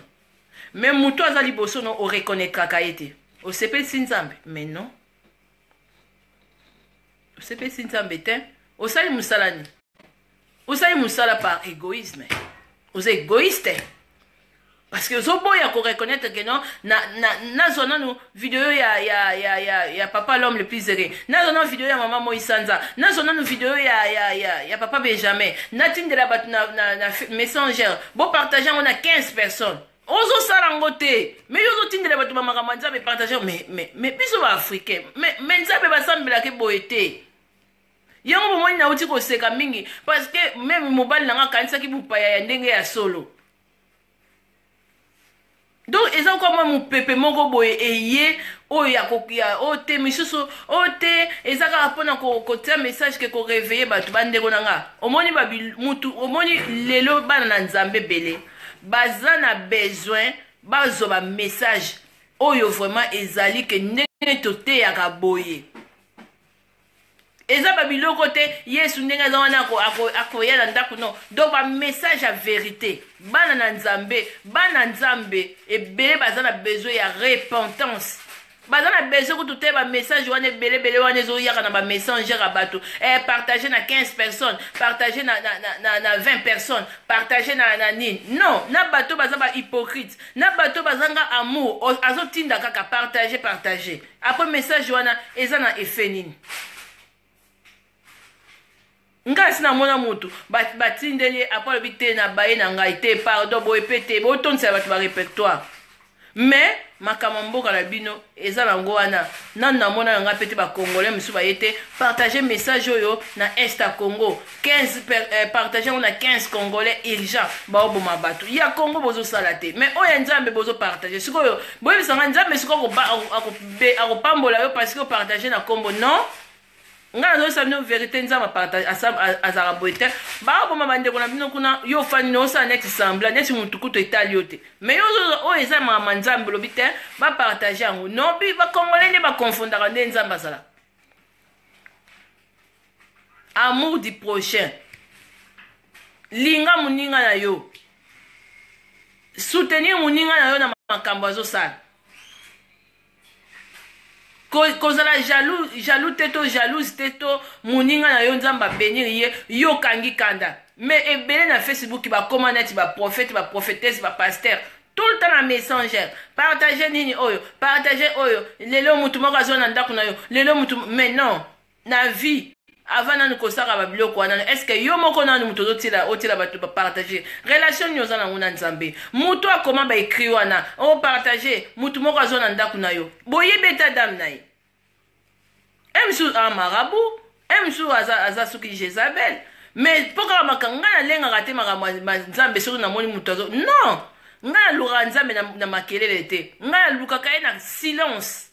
mais mutu azali boso no o reconnaître ka été o sepe si nzambe mais non o sepe si nzambe te o sali musalani o sali musala par égoïsme os égoïste. Parce que Zoboya ko reconnaître que non na zona nous vidéo ya papa l'homme le plus heureux. Na zona vidéo ya maman Moïsanza. Na zona nous vidéo ya papa Benjamin. Na tin de la bat na messenger. Bon partager on a 15 personnes. Ozo sarangote. Mais yo tin de la bat mama manza mais partager mais biso ba africain. Mais nzabe ba sambela ke boete. Yango bomoni na uti ko seka mingi parce que même mobile nanga kanisa ki bupaya ya ndenge ya solo. Donc, ils ont comme mon pépé moko boye eye o ya kokia o te misusu o te ezaka apona ko tia message ke ko réveiller batu bande konanga omoni ba mutu omoni lelo bana na nzambe belé bazana besoin bazo ba message oyo vraiment ezali ke ndenge tote ya kaboye eza ba biloko te yesu ndenge za wana akoya na ndako no donc ba message à vérité bana nzambe ebele bazana besoin ya repentance bazana besoin ko tout ba message wana belé wana zo yaka na ba messenger abato partager na 15 personnes partager na 20 personnes partager na nini non na bato bazaba hypocrite na bato bazanga amour azotinda kaka partager après message wana eza na effet nini nga sina mona mutu batindeli après le bité na baye na ngai te pardon boye pété bo tonsa ba répertoire mais makamamboka la bino eza nango wana na mona nga pété ba congolais musu ba yete partager message oyo na Insta Congo 15 partager on a 15 congolais urgent ba oboma batu ya Congo bozo salate mais oya nzambe bozo partager sikoyo boye sanga nzambe sikoyo akopambola yo parce que partager na kombo non nga zo sabino vérité nzama partage azara boite ba bo mabande kona bino kuna yo fani no sa net sembla net mutukuto etali yote mais yo o eza mama nzambe lobite ba partager ngo no bi ba congolais ne ba confondra nde nzamba sala amour du prochain linga muninga na yo soutenir muninga na yo na makambo azo sala kozala jaloux teto jalouse teto muninga na yo nzamba bénir ye yo kangi kanda mais ebele na Facebook ba commandet ba prophète ba prophétesse ba pasteur tout le temps na messenger partager nini oyo partager oyo lelo mutu moko azona ndako na yo lelo mutu mais non na vie avant nanu kosaka ba biloko wana est-ce que yo moko nanu mutu otila bato ba partager relation nyoza na nguna nzambe mutu akoma ba écrit wana o partager mutu moko azona ndako na yo boye beta dame na ye emsu amarabu emsu aza suki Jezabel mais poka makanga na lenga kate makama nzambe soki na moni mutu azo non nga luka nzambe na makelele te nga luka kaye na silence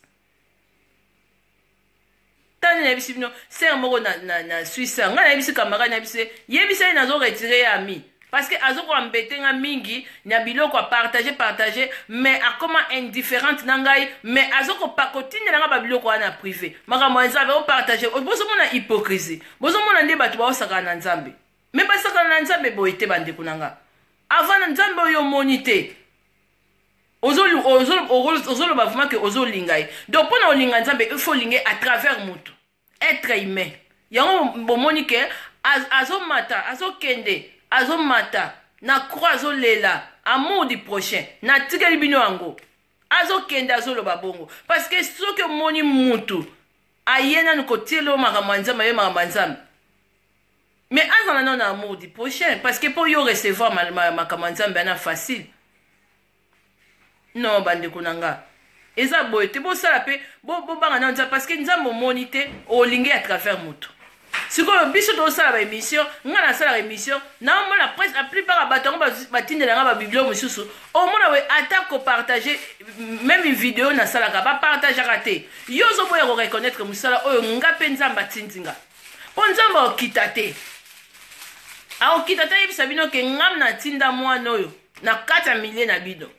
tani na bisi bino ser moko na Suisse nga na bisi camarade na bisi yebisa nazo retirer ami parce que azo ko ambetenga mingi na biloko partager mais akoma indifférente na ngai mais azo ko pakotine nga ba biloko wana privé maka mwanza ba partager bozo mona hypocrisie bozo mona nde batu ba osaka na nzambe mais ba saka na nzambe boyete bande kunanga avant na nzambe yo monité ozolo ba vraiment que ozolo lingai donc pona olinga nzambe il faut linguer à travers mutu être humain yango bomoni ke azo mata azo kende azo mata na croix azo lela amour du prochain na tikeli bino yango azo kende azo loba bongo parce que soki moni mutu ayena nko tielo makamanzama ye makamanzama mais azana non amour du prochain parce que pour yo recevoir makamanzama na facile non bande kunanga eza boyete bo sala pe bo banga na nzambe parce que nzambe monité olingi à travers mutu sikoyo biso tosala ba émission nga na sala émission na mona presque la plupart ya bato yango batindela nga babiblia mosusu omona we ata kopartage même une vidéo nasalaka bapartageaka te yo ozoboya koreconnaître mosala oyo nga mpe nzambe atindi nga mpo nzambe akokita te akokita te ayebisa bino ke ngam natinda mwana oyo na kati ya milie na bino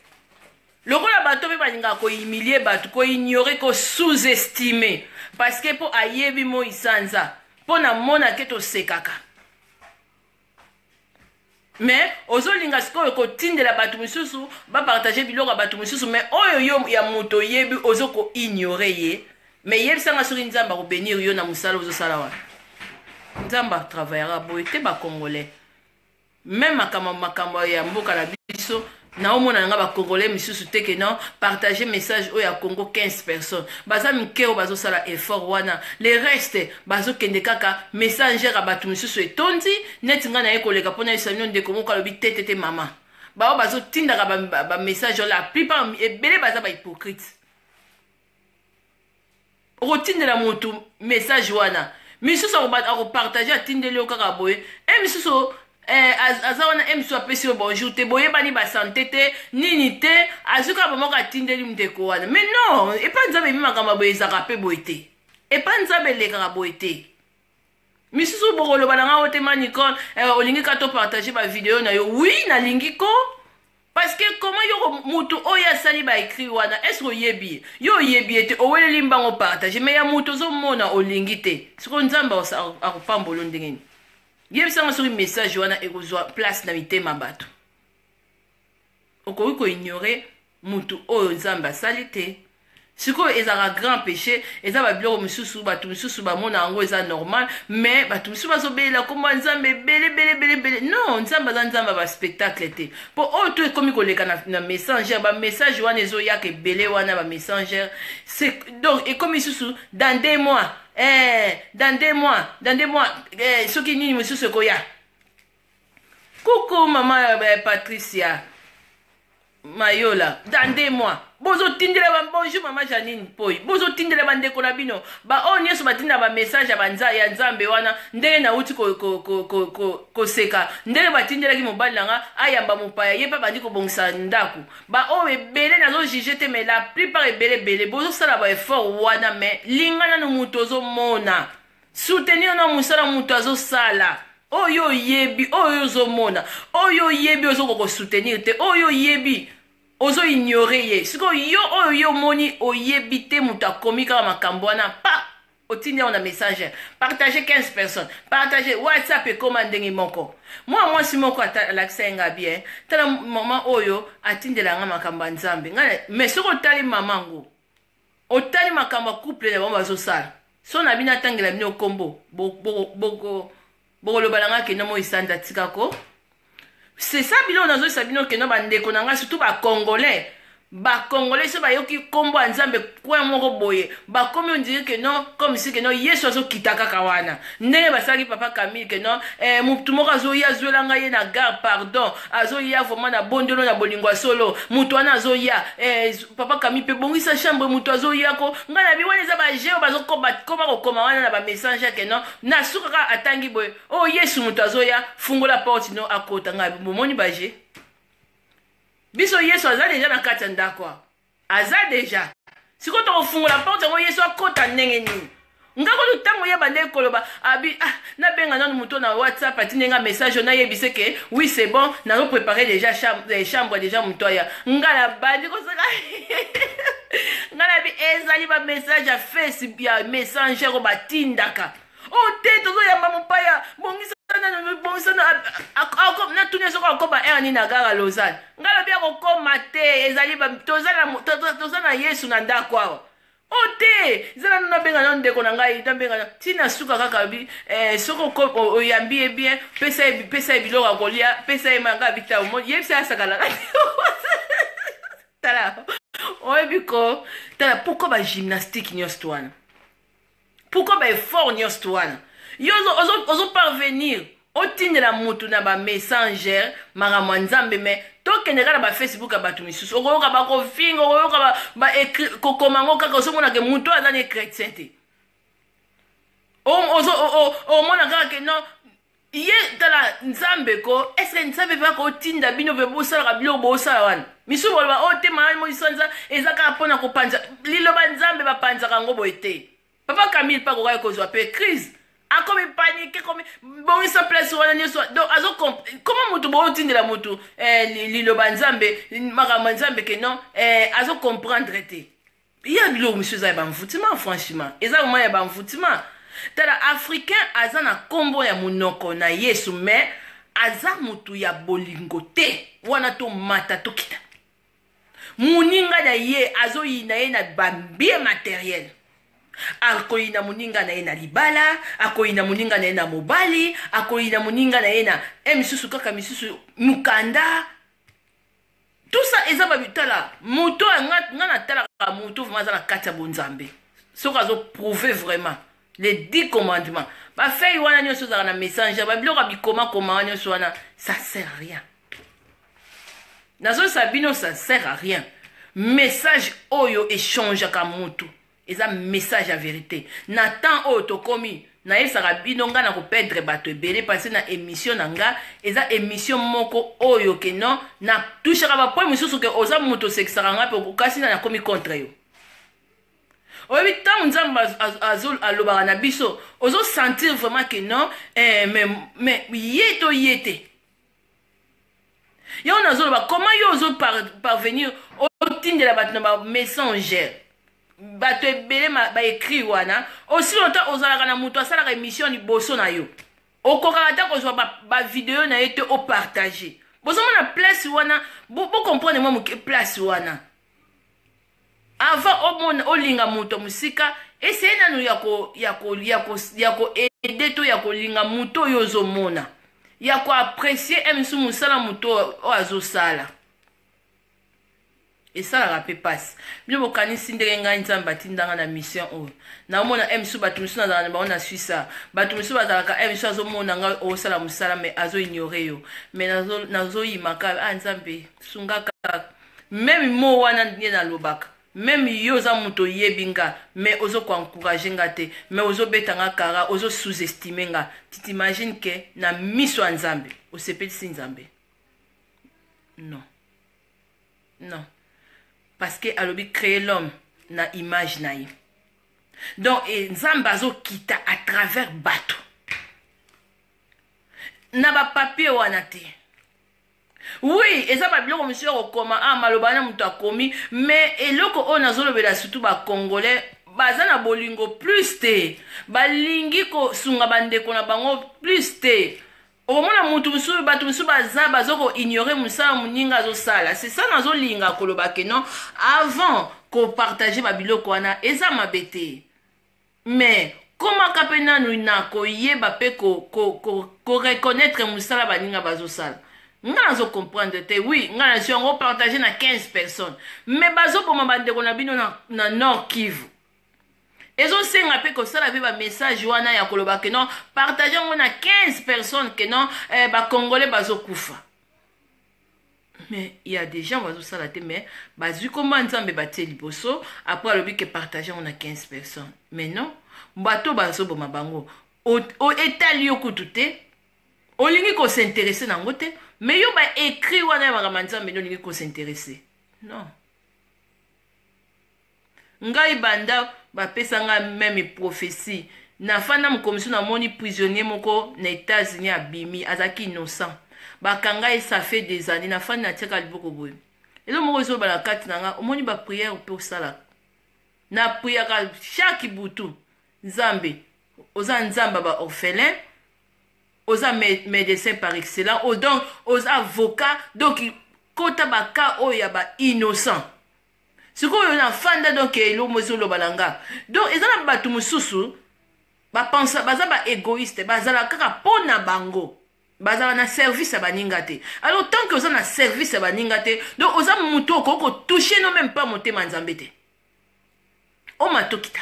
lokola bato mpe balingaka kohumilie bato koignore kosous-estime parce que mpo ayebi mo isanza mpo na mona ke tosekaka mais ozolinga sikoyo kotindela bato mosusu bapartage biloko ya bato mosusu mais oyo yo ya moto oyebi ozo koignore ye mais yebisanga soki nzambe akobénir yo na mosala ozosala wana nzambe atravaillera boye te bacongolais même makambo ya mboka na biso naomona nga bacongolais misusu te ke non partager message oyo ya Congo 15 personnes baza mike oyo bazosala effort wana le reste bazokende kaka messenger ya bato misusu etondi neti nga naye koleka mpona yesa bino ndeko moko alobi tetete mama bao bazotindaka bamessage oyo la plupart ebele baza bahypocrite okotindela motu message wana misusu akopartage atindeli yo kaka boye misusu aza wana msu apesi yo bonjour te boyebani basante te nini te azuka bomoko atindeli ndeko wana mais non epa nzambe ebimaka maboye ezaka mpe boye te epa nzambe elekaka boye te misusu bokoloba na nga o te manicole olingi ka topartage bavideo na yo oui nalingi ko parce que comment yo mutu oyo asali baécrit wana est ce oyebi yo oyebi ete oweleli mbango partage mais ya mutu ozomona olingi te siko nzambe akopambola ndengeni yebisanga soki message wana ekozwa place na mitema bato okoki koignore mutu oyo nzambe asali te sikoyo ezalaka grand péché eza babiloko misusu bato misusu bamona yango eza normal mais bato misusu bazobelela komba nzambe ebele non nzambe aza nzambe baspectacle te mpo oyo to ekomi koleka na messenger bamessage wana ezoyaka ebele wana bamessager donc ekomi misusu dans 2 mois dans 2 mois soki nini mosusu ekoya coucou mama Patricia Mayola dans 2 mois bozotindela bonjour mama Janine Poi bozotindela bandeko na bino oyo nyonso batinda bamessage ya nzambe wana ndenge nauti koseka ndenge batindelaki mobali nanga ayamba mopaya ye mpe bandi kobongisa ndako oyo ebele nazojuge te mais la plupart ebele bozosala baeffort wana mais lingana no moto ozomona soutenir na mosala moto azosala oyo oyebi oyo ozomona oyo oyebi ozokokosoutenir te oyo oyebi ozo ignore ye siko yo oyo yo moni oyebi te moto akomi kaka makambo wana pa otindi yango na messenger partage 15 personnes partage whatsapp ekoma ndenge moko mwasi moko alakisa ye nga bien tala mama oyo atindelanga makambo ya nzambe mais soki otali mamango otali makambo ya couple na bango bazosala so na bino atangela bino kombo bokoloba nanga kende mo isanda tikako c'est ça bilo nazoyisa bino keno bandeko na nga surtout bacongolais so bayoki kombo ya nzambe kwe moko boye bakomi ondire keno comme si keno yesu azokita kaka wana ndenge basalaki papa Camille keno mutu moko azoya azwela ngai ye na gare pardon azoya vraiment na bondelo na bolingo ya solo mutu wana azoya papa Camille mpe bongisa chambre mutu azoyako ngai na biwana eza bageo bazokoma kokoma wana na bamessager keno nasukaka atangi boye yesu mutu azoya fungola porte no akota ngai bomoni bage biso yesu aza deja na kati ya ndako aza deja sikoyo tokofungola porte yango yesu akota ndenge nini ngako lutango ya bande koloba abi na benga non muto na WhatsApp atinenga message na yebise que oui c'est bon na préparer déjà chambre déjà muto ya ngala bandi ko saka ngala bi ezali ba message a Facebook ya messenger ko batindaka o te tozo yamba mopaya bongisa na tuni soko akoba erni na gara Lausanne ngala bia kokoma te ezali toza na Yesu na ndako awa o te zala nuna benga na ndeko na ngai benga tina suka kaka bi soko oyambi e bien pesa e biloko akolia pesa e manga bita mo yebisa asakala tala oebiko tala pourquoi ba gymnastique nyos wana pourquoi ba effort nyos wana yo ozo parvenir otindela mutu na ba messenger makambo nzambe me tokende kaka ba Facebook ya bato misusu okoyoka bakofinga okoyoka kokomango kaka ozomona mutu aza ne chrétien te omona kaka ke non ye tala nzambe ko eske nzambe bako otinda bino pe bosalaka biloko bosala wana misusu boloba o te maa moisanza eza kaka mpona kopanza liloba nzambe bapanzaka yango boye te papa Camille pa kokai kozwa pe crise akomi panique komi bongisa place wana nyonso donc comment mutu bootindela mutu liloba nzambe makambo nzambe ke non azo comprendre te ya biloko monsieur eza ya bamvutima franchement eza moment ya bamvutima tala africain aza na kombo ya monoko na Yesu mais aza mutu ya bolingo te wana tomata tokita moninga na ye azoyina ye na bambie matériel akoyina moninga na ye na libala akoyina moninga na ye na mobali akoyina moninga na ye na misusu kaka misusu mukanda tout ça eza babitala moto nga na talaka moto vraiment aza na kati ya bonzambe soki azoprouve vraiment les 10 commandements bafei wana nyonso ozalaka na messenger babiloko bikomakoma wana nyonso wana ça sert à rien nazo sabino ça sert à rien message oyo échangeaka motu eza message à vérité na temps oyo tokomi nayebisaka bino nga na kopedre bato ebele parce na émission na nga eza émission moko oyo ke non na touchaka bapoint misusu ke oza moto osekisaka nga mpe okasi na nakomi contre yo oyebi ntango nzambe alobaka na biso ozosentir vraiment ke non mais ye to ye te yo nazoloba comment yo ozoparvenir otindela bato na bamessanger bato ebele baekri wana aussi longtemps ozalaka na moto asalaka émission liboso na yo okokaka ta kozwa bavideo na ye te opartage bozomona place wana bocomprendre mwa moke place wana avant omona olinga moto mosika eseye nanu ya koede to ya kolinga moto oyo ozomona ya koapprécier misu mosala moto oyo azosala esalaka mpe pasi bino bokanisi ndenge ngai nzambe atindanga na mission oyo naomona misu bato misu nazala na bango na swissa bato misu bazalaka misu azomona ngai osala mosala me azoignore yo me nazoyimaka nzambe sungaka meme mo wana nde nalobaka meme yo oza moto oyebi nga me ozokoencourage nga te me ozobeta nga kara ozo-sous-estime nga titimagine ke na miso ya nzambe osepelisi nzambe non non parce que alobi créer l'homme na image na ye donc nzambe azokita à travers bato na bapapier wana te oui eza babiloko monsieur okoma maloba na moto akomi mais eloko oyo nazolobela surtout bacongolais baza na bolingo plus te balingi kosunga bandeko na bango plus te okomona mutu mosusu bato mosusu baza bazokoignore mosala moninga azosala c'est ça nazolinga koloba ke non avant kopartage babiloko wana eza mabe te mais komaka mpe nanu na koyeba mpe koreconnaitre mosala baninga bazosala nga nazocomprendre te oui nga nasi yango partage na 15 personnes mais bazoboma bandeko na bino na Nord Kivu ezosenga mpe kosala mpe bamessage wana ya koloba ke non partage yango na 15 personnes ke non bacongolais bazokufa mais il y a des gens bazosala te mais bazwi koma nzambe batie liboso après alobi ke partage yango na 15 personnes mais non bato bazoboma bango etali yo kutu te olingi kosinteresse nango te mais yo baécrit wana ya makambo nzambe olingi kosinteresse non ngai banda bapesanga même prophétie na fanda mokomiso na moni prisonnier moko na États-Unis abimi azaki innocent bakanga et ça fait des années na fanda tiaka liboko boye elo moko zo bala kati nanga omoni ba prière pe osala na prière chaque butu nzambe oza nzamba ba orphelin oza médecin par excellence donc oza avocat donc kota baka oya ba innocent sikoyo na fanda donc elo mozo lo balanga donc ezala batu mususu ba pensa baza ba égoïste bazala kaka pona bango bazala na service ya baninga te alors tant que oza na service ya baninga te donc oza mutu okoko toucher no même pas motema nzambe te o matokita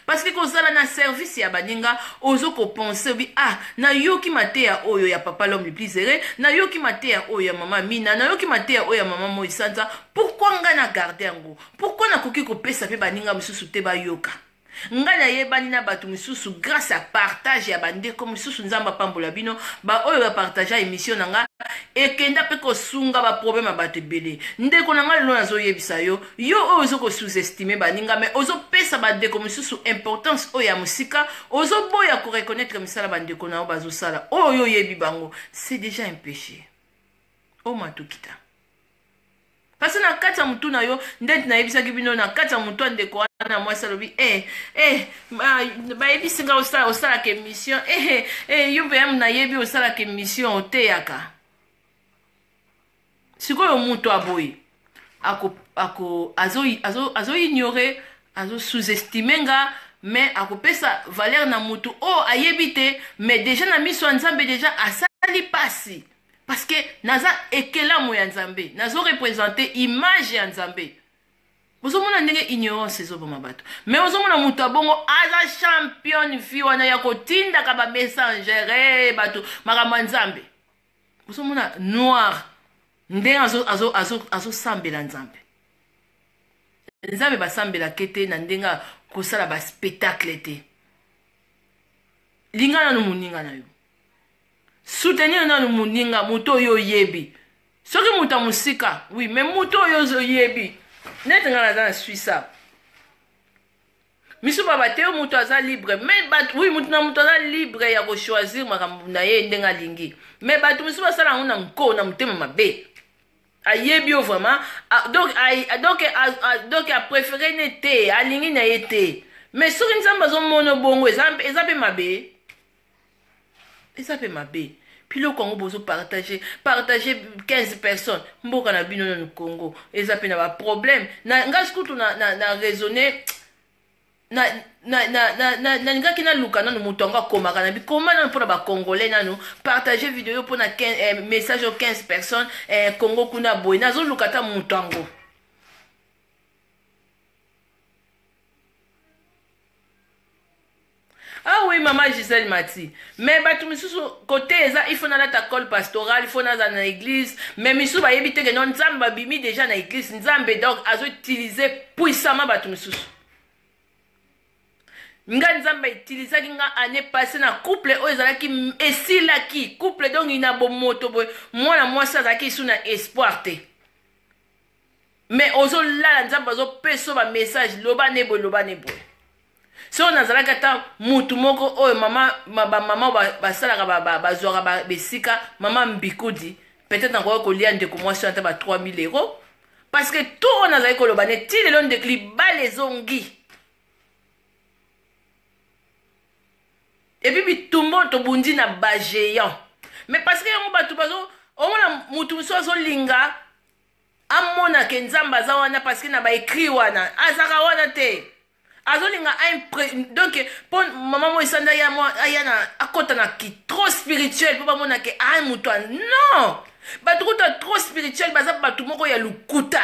parce que kozala na service ya baninga ozo ko penser bi ah na yoki mateya oyo ya papa l'homme le plus heureux na yoki mateya oyo ya mama Mina na yoki mateya oyo ya mama Moïsanza pourquoi nga na garder yango pourquoi na koki ko pesa pe baninga mususu te ba yoka nga na yebani na batu mususu grâce à partage ya bande comme mususu nzamba pambola bino ba oyo ba partage émission nanga ekenda pe ko sunga ba problème batu belé ndeko nanga lelo nazo yebisa yo ozo ko sous-estimer baninga mais ozo pesa ba ndeko mususu importance oyo ya musika ozo boya ko reconnaître misala ba ndeko na bazo sala oyo yebi bango c'est déjà un péché o matukita parce que na kati ya mutu na yo ndeti nayebisaki bino na kati ya mutu andeko wana mwasi alobi bayebisi nga osalaka émission yo mpe yamu nayebi osalaka émission oteyaka sikoyo mutu aboyi azo-ignore azo-sous-estime nga mais akopesa valeur na mutu oyo ayebi te mais déjà na miso ya nzambe déjà asali pasi parce que naza ekelamu ya nzambe nazo représenter image ya nzambe ozomona ndenge ignorance ezoboma bato mais ozomona mutu abongo aza champion fi wana ya kotindaka bamessangere bato makambo ya nzambe ozomona noir ndenge azosambela nzambe nzambe basambelaka te na ndenge kosala baspectacle te linga nanu moninga na yo soutenir nanu moninga moto oyo oyebi soki moto ya mosika oui mais moto oyo oyebi neti nga naza na suisa miso baba te yo moto aza libre mais bato oui moto na moto aza libre ya kochoisir makambo na ye ndenge alingi mais bato miso basala yango na nko na motema mabe ayebi yo vraiment donc apréféré ne te alingi na ye te mais soki nzambe azomona bongo eza mpe mabe eza mpe mabe piloko yango bozo partager 15 personnes mboka na bino na Congo eza mpe na baproblème nga sikutu na raisonner nalingaki naluka nanu moto yango akomaka na bikoma nanu mpona bacongolais nanu partager video mpona message o 15 personnes Congo kuna boye nazoluka ata moto yango ah oui maman Gisèle Mati mais bato misusu côté eza il faut nalata col pastoral il faut naza na église mais misusu bayebi te ke non nzambe babimi déjà na église nzambe donc azoutilize puissamment bato misusu nga nzambe utilisaki nga année passée na couple oyo ezalaki esilaki couple donc ina bomoto boye mwana mwasi azalaki su na espoir te mais ozolala nzambe azopesa bamessage loba ne boye so nazalaki ata mutu moko oyo bamama basalaka bazwaka besika mama mbikudi peut-être nakoki kolia ndeko mwasi ata ba 3000 euros parce que tout oyo nazalaki koloba ne ti lelo ndeko libala ezongi epuis bitumbo tobundi na bagéant mais parce que yango bato omona mutu mosusu azolinga amonake nzambe aza wana parce que na baekri wana azaka wana te azolinga donc po mama Moïsanda aya na akota na ki trop spirituel po bamona ke mutu non bato kuta trop spirituel baza bato moko ya lukuta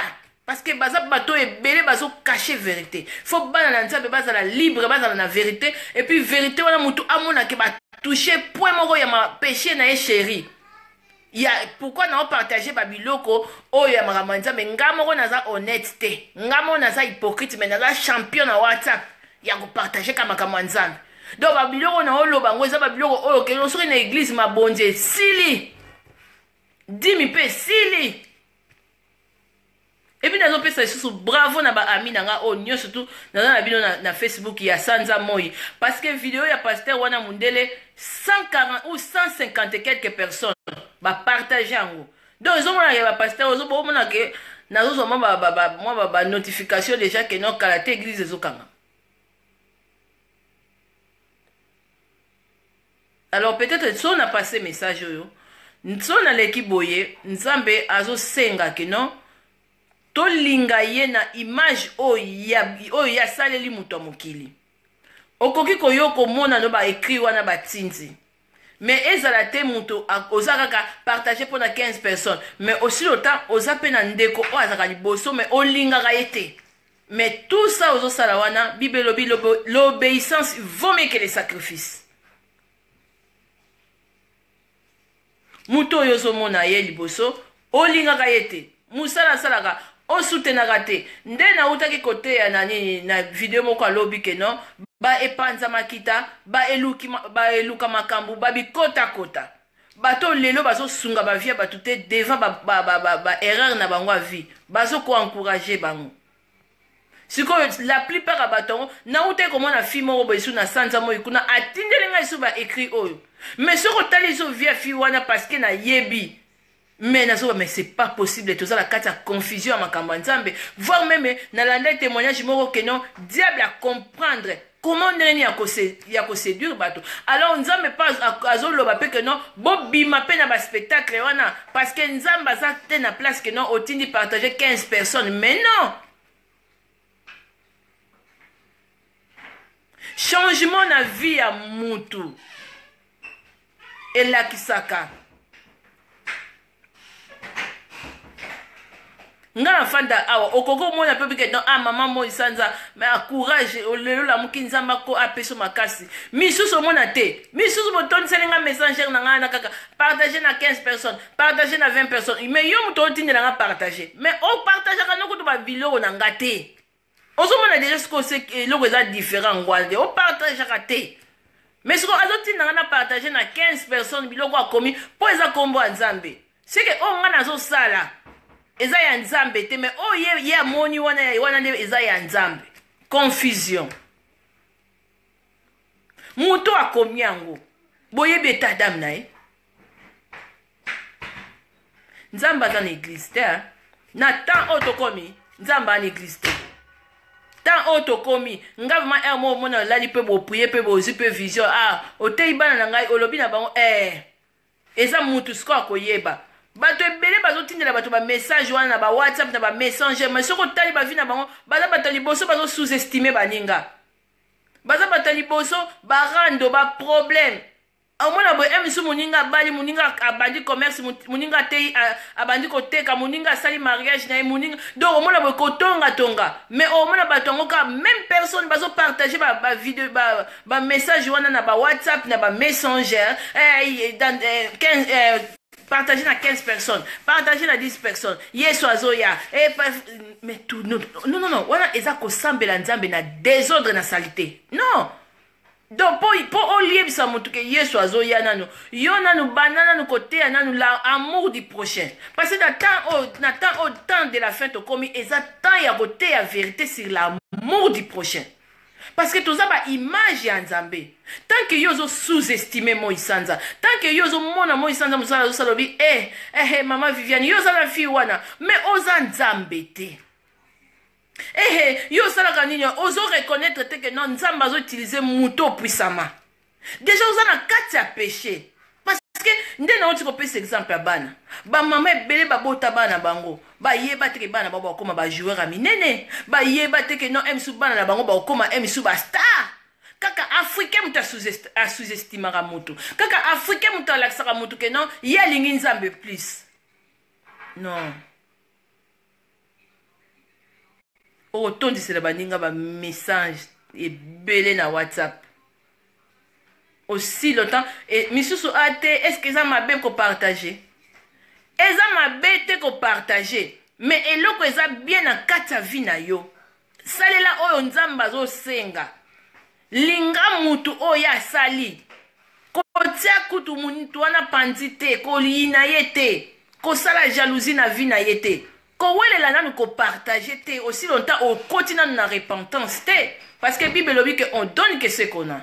parce que baza bato ebele bazo cacher vérité faut bana na nzambe bazala libre bazala na vérité et puis vérité wana mutu amona ke ba toucher point moko ya ma péché na ye chéri ya pourquoi na partager babiloko oyo ya makambo nzambe nga moko naza honnête te nga moko naza hypocrite mais naza champion na WhatsApp ya kopartager ka makambo nzambe donc babiloko na oloba ngo eza babiloko oyo ke soki na église mabonze sili dimi pe sili Et puis nazo pesa sous bravo na ba ami nanga o nyo surtout na bino na Facebook ya Sanza Moi parce que vidéo ya pasteur wana mundele 140 ou 150 et quelques personnes ba partager ngo. Donc ils ont ya ba pasteur ozo bo mona ke nazo zo ba notification déjà que non kalaté église ezokanga. Alors peut-être si on a passé message yo, si on a l'équipe boye, nzambe azo senga que non to linga ye na image o ya saleli muto mokili. Okoki koyoko mona no ba écrit wana ba tinzi. Mais ezala te muto ozaka ka partager pour na 15 personnes. Mais aussi autant oza pe na ndeko o azaka liboso mais o linga ka yete. Mais tout ça ozo sala wana Bible l'obéissance vaut mieux que les sacrifices. Muto yozo mona ye liboso o linga ka yete. Musala salaka o soutenaka te nde na utaki kote ya nani na video moko alobi ke non ba epanza makita ba eluka makambu ba bikota kota bato lelo bazo sunga ba vie ba tuté devant ba erreur na bango vie bazo ko encourager bango siko la plupart ya bato na utaki komona fille moko boyesu na Sanza Moi kuna atindelenga isu ba écrit oyo mais soko tali so vie fille wana parce que na yebi. Mais c'est pas possible tout ça la carte à confusion à ma campagne voire même dans la témoignage moko que non diable à comprendre comment neni ya ko séduire bato alors nzambe pas azoloba pe que non bobima pe na ba spectacle wana parce que nzambe aza te na place que non otindi partager 15 personnes mais non changement na vie ya mutu elakisaka ngana fanda awa okoko mona pe que non maman Moi Sanza mais courage lelo la muki nzamba ko apeso makasi misusu mona te misusu boton selenga messenger na ngana kaka partager na 15 personnes partager na 20 personnes mais yo muto tindela nga partager mais o partager kana ko to ba video na ngate ozo mona déjà ce que c'est loko za différent ngwalde o partager ka te mais ce ko azoti na partager na 15 personnes biloko akomi po eza kombo nzambe c'est que o ngana zo sala eza ya nzambe te mais oh ye amoni wana nde eza ya nzambe confusion muto akomi yango boyebi eta dame na ye nzambe aza na église te na temps oyo tokomi nzambe aza na église te temps oyo tokomi nga vraimen ere mo omona olali mpe boprie mpe bozwi mpe vision otei bana na ngai olobi na bango eza mutu siko akoyeba bato ebele bazotindela bato ba message wana na ba WhatsApp na ba messenger mais soko tali ba vi na bango baza bato liboso bazo sous-estimer baninga baza bato liboso ba rando ba problème amona bo emisu muninga bali muninga abandi commerce muninga tei abandi koteka muninga sali mariage na muninga donc omona bo kotonga tonga mais omona bato ngo ka même personne bazo partager ba vidéo ba message wana na ba WhatsApp na ba messenger dans 15 partager na 15 personnes, partager na 10 personnes, yeso azoya, mais tout, non, wana eza ko sambela nzambe na désordre na salité. Non. Donc, pour olier bisa mutu ke yeso azoya nanu, yo nanu banana nu kote nanu la amour du prochain. Parce que na temps de la fin to komi eza temps ya kote ya vérité sur l'amour du prochain. Parce que tout ça ba image ya nzambe. Tant que yozo sous-estimer Moi Sanza, tant que yozo mona Moi Sanza musala salobi maman Viviane yozo la fille wana, mais oza nzambe te. Yo sala kanini ozo reconnaître te que non nzamba zo utiliser muto puissamment. Déjà oza na kati ya péché. Parce que nde na oti ko pesa exemple ya bana. Ba mama ebele ba bota bana bango. Ba yeba te ke bana ba ba koma ba joueur a minene. Ba yeba te ke non emsu bana na bango ba koma emsu ba star. Kaka africain muta sous-estimera mutu. Kaka africain muta laksaka mutu ke non ya lingi nzambe plus. Non. Otondisela baninga ba message ebele na WhatsApp. Aussi longtemps et misusu ate est-ce que ça m'a bien ko partager? Eza mabete ko partager mais eloko eza bien na kati ya vie na yo. Salela oyo nzamba zo senga. Linga mutu oyo asali. Kotia kutu muntu wana panzi te, ko lina yete, ko sala jalousie na vie na yete. kowelela nanu kopartage te aussi longtemps okoti nanu na repentance te parce que Bible lobi que on donne que ce qu'on a.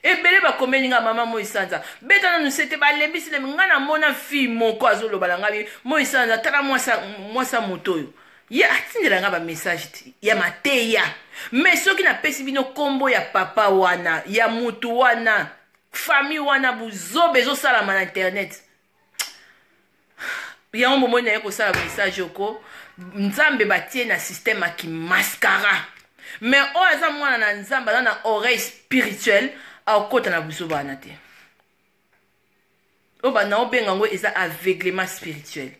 Ebele bakomeli nga mama Moisanza beta nanu sete balembisi le nga na mona fille moko azoloba na ngabi Moisanza tala mwasa moto oyo ya atindela nga ba message ti ya mateya mais soki na pesi bino kombo ya papa wana ya mutu wana famille wana buzobe ezosalama na internet yango momo na ye kosala message oko nzambe batie na système aki mascara mais oyo aza mwana na nzambe aza na oreille spirituelle akota na buzoba wana te oyo bana obenga yango eza aveuglement spirituel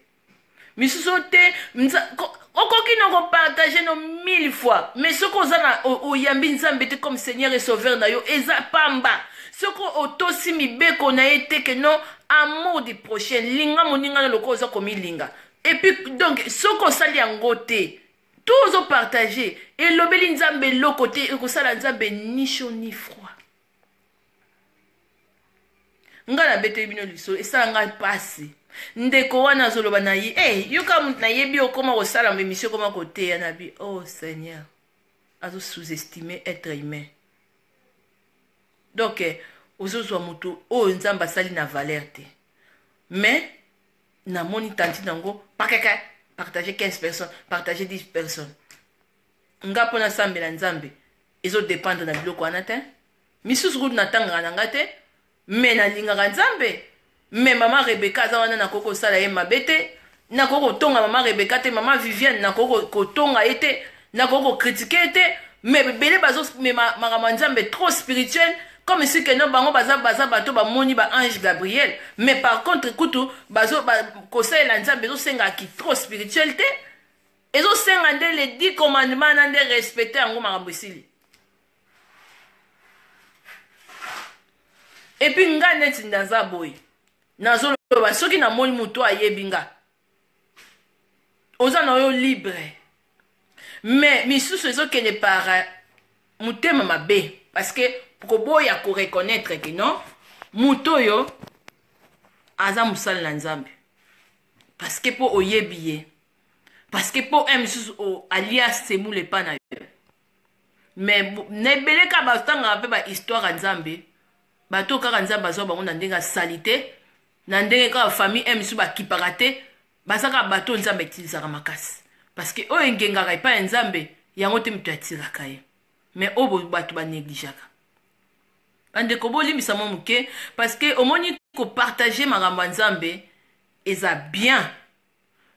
misusu te okoki na kopartage no 1000 fois mais soko oza na oyambi nzambe te comme seigneur et sauveur na yo eza pamba soko otosi mibeko na ye te ke no amour du prochain linga moninga na loko oza komilinga et puis donc soko osali yango te to ozopartage elobeli nzambe eloko te ekosala nzambe ni chaud ni froid nga na bete bino lisolo esala nga pasi ndeko wana azoloba na ye yoka na yebi okoma kosala émission koma koteya na bi oh seigneur azo sous-estimer être humain donc ozozwa moto oyo nzambe asali na valeur te mais namoni tanti nango pakaka partager 15 personnes partager 10 personnes nga mpona sambela nzambe ezodépendre na biloko wana te misusu kutu natangaka na nga te me nalingaka nzambe me mama Rebeka aza wana nakoki kosala ye mabe te nakoki kotonga mama Rebeka te mama Viviane nakoki kotonga ye te nakoki kokritike ye te me bele bazomema makambo ya nzambe trop spirituel comme si que non bango baza bato bamoni ba ange Gabriel mais par contre kutu kosalela nzambe ezosengaki trop spirituel te ezosenga nde les 10 commandements na nde respecte yango makambo esili et puis nga neti naza boye nazoloba soki namoni moto ayebi nga oza na yo libre mais misusu ezokende par motema mabe parce que koboya koreconnaître que non moto oyo aza mosali na nzambe parce que po oyebi ye parce que po misusu alias semule epa na yo mais na ebele kaka batangaka mpe bahistoire ya nzambe bato kaka nzambe azwa bango na ndenge asali te na ndenge kaka famille misusu bakipaka te baza kaka bato nzambe etilisaka makasi parce que oyo engengaka epai ya nzambe yango te moto atiraka ye mais oyo bato banegligeaka bandeko bolimbisa mwa moke parce que omoni kopartage makambo ya nzambe eza bien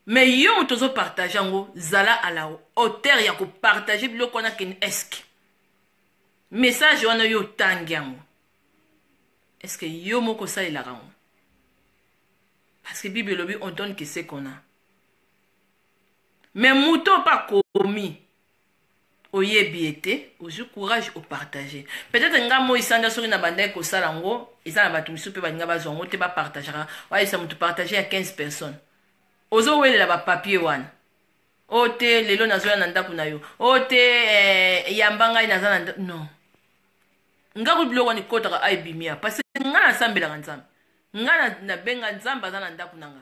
mais yo moto ozopartage yango zala à la hauteur ya kopartage biloko wana keni eske message wana yo otangi yango est-ce que yo moko osalelaka yango parce que Bible lobi on donne que ce qu'on a mais moto pa komi oyebi ete ozwi courage opartage peut-être nga moi isanda soki na bandai kosala yango eza na bato misusu mpe baninga bazwa yango te bapartagaka wayesa moto partage ya 15 personnes ozowelela bapapier wana o te lelo nazoya na ndako na yo o te yamba ngai naza na ndako non nga kutu biloko wana ekotaka aibimia parce que nga nasambelaka nzambe nga nabenga nzambe aza na ndako na nga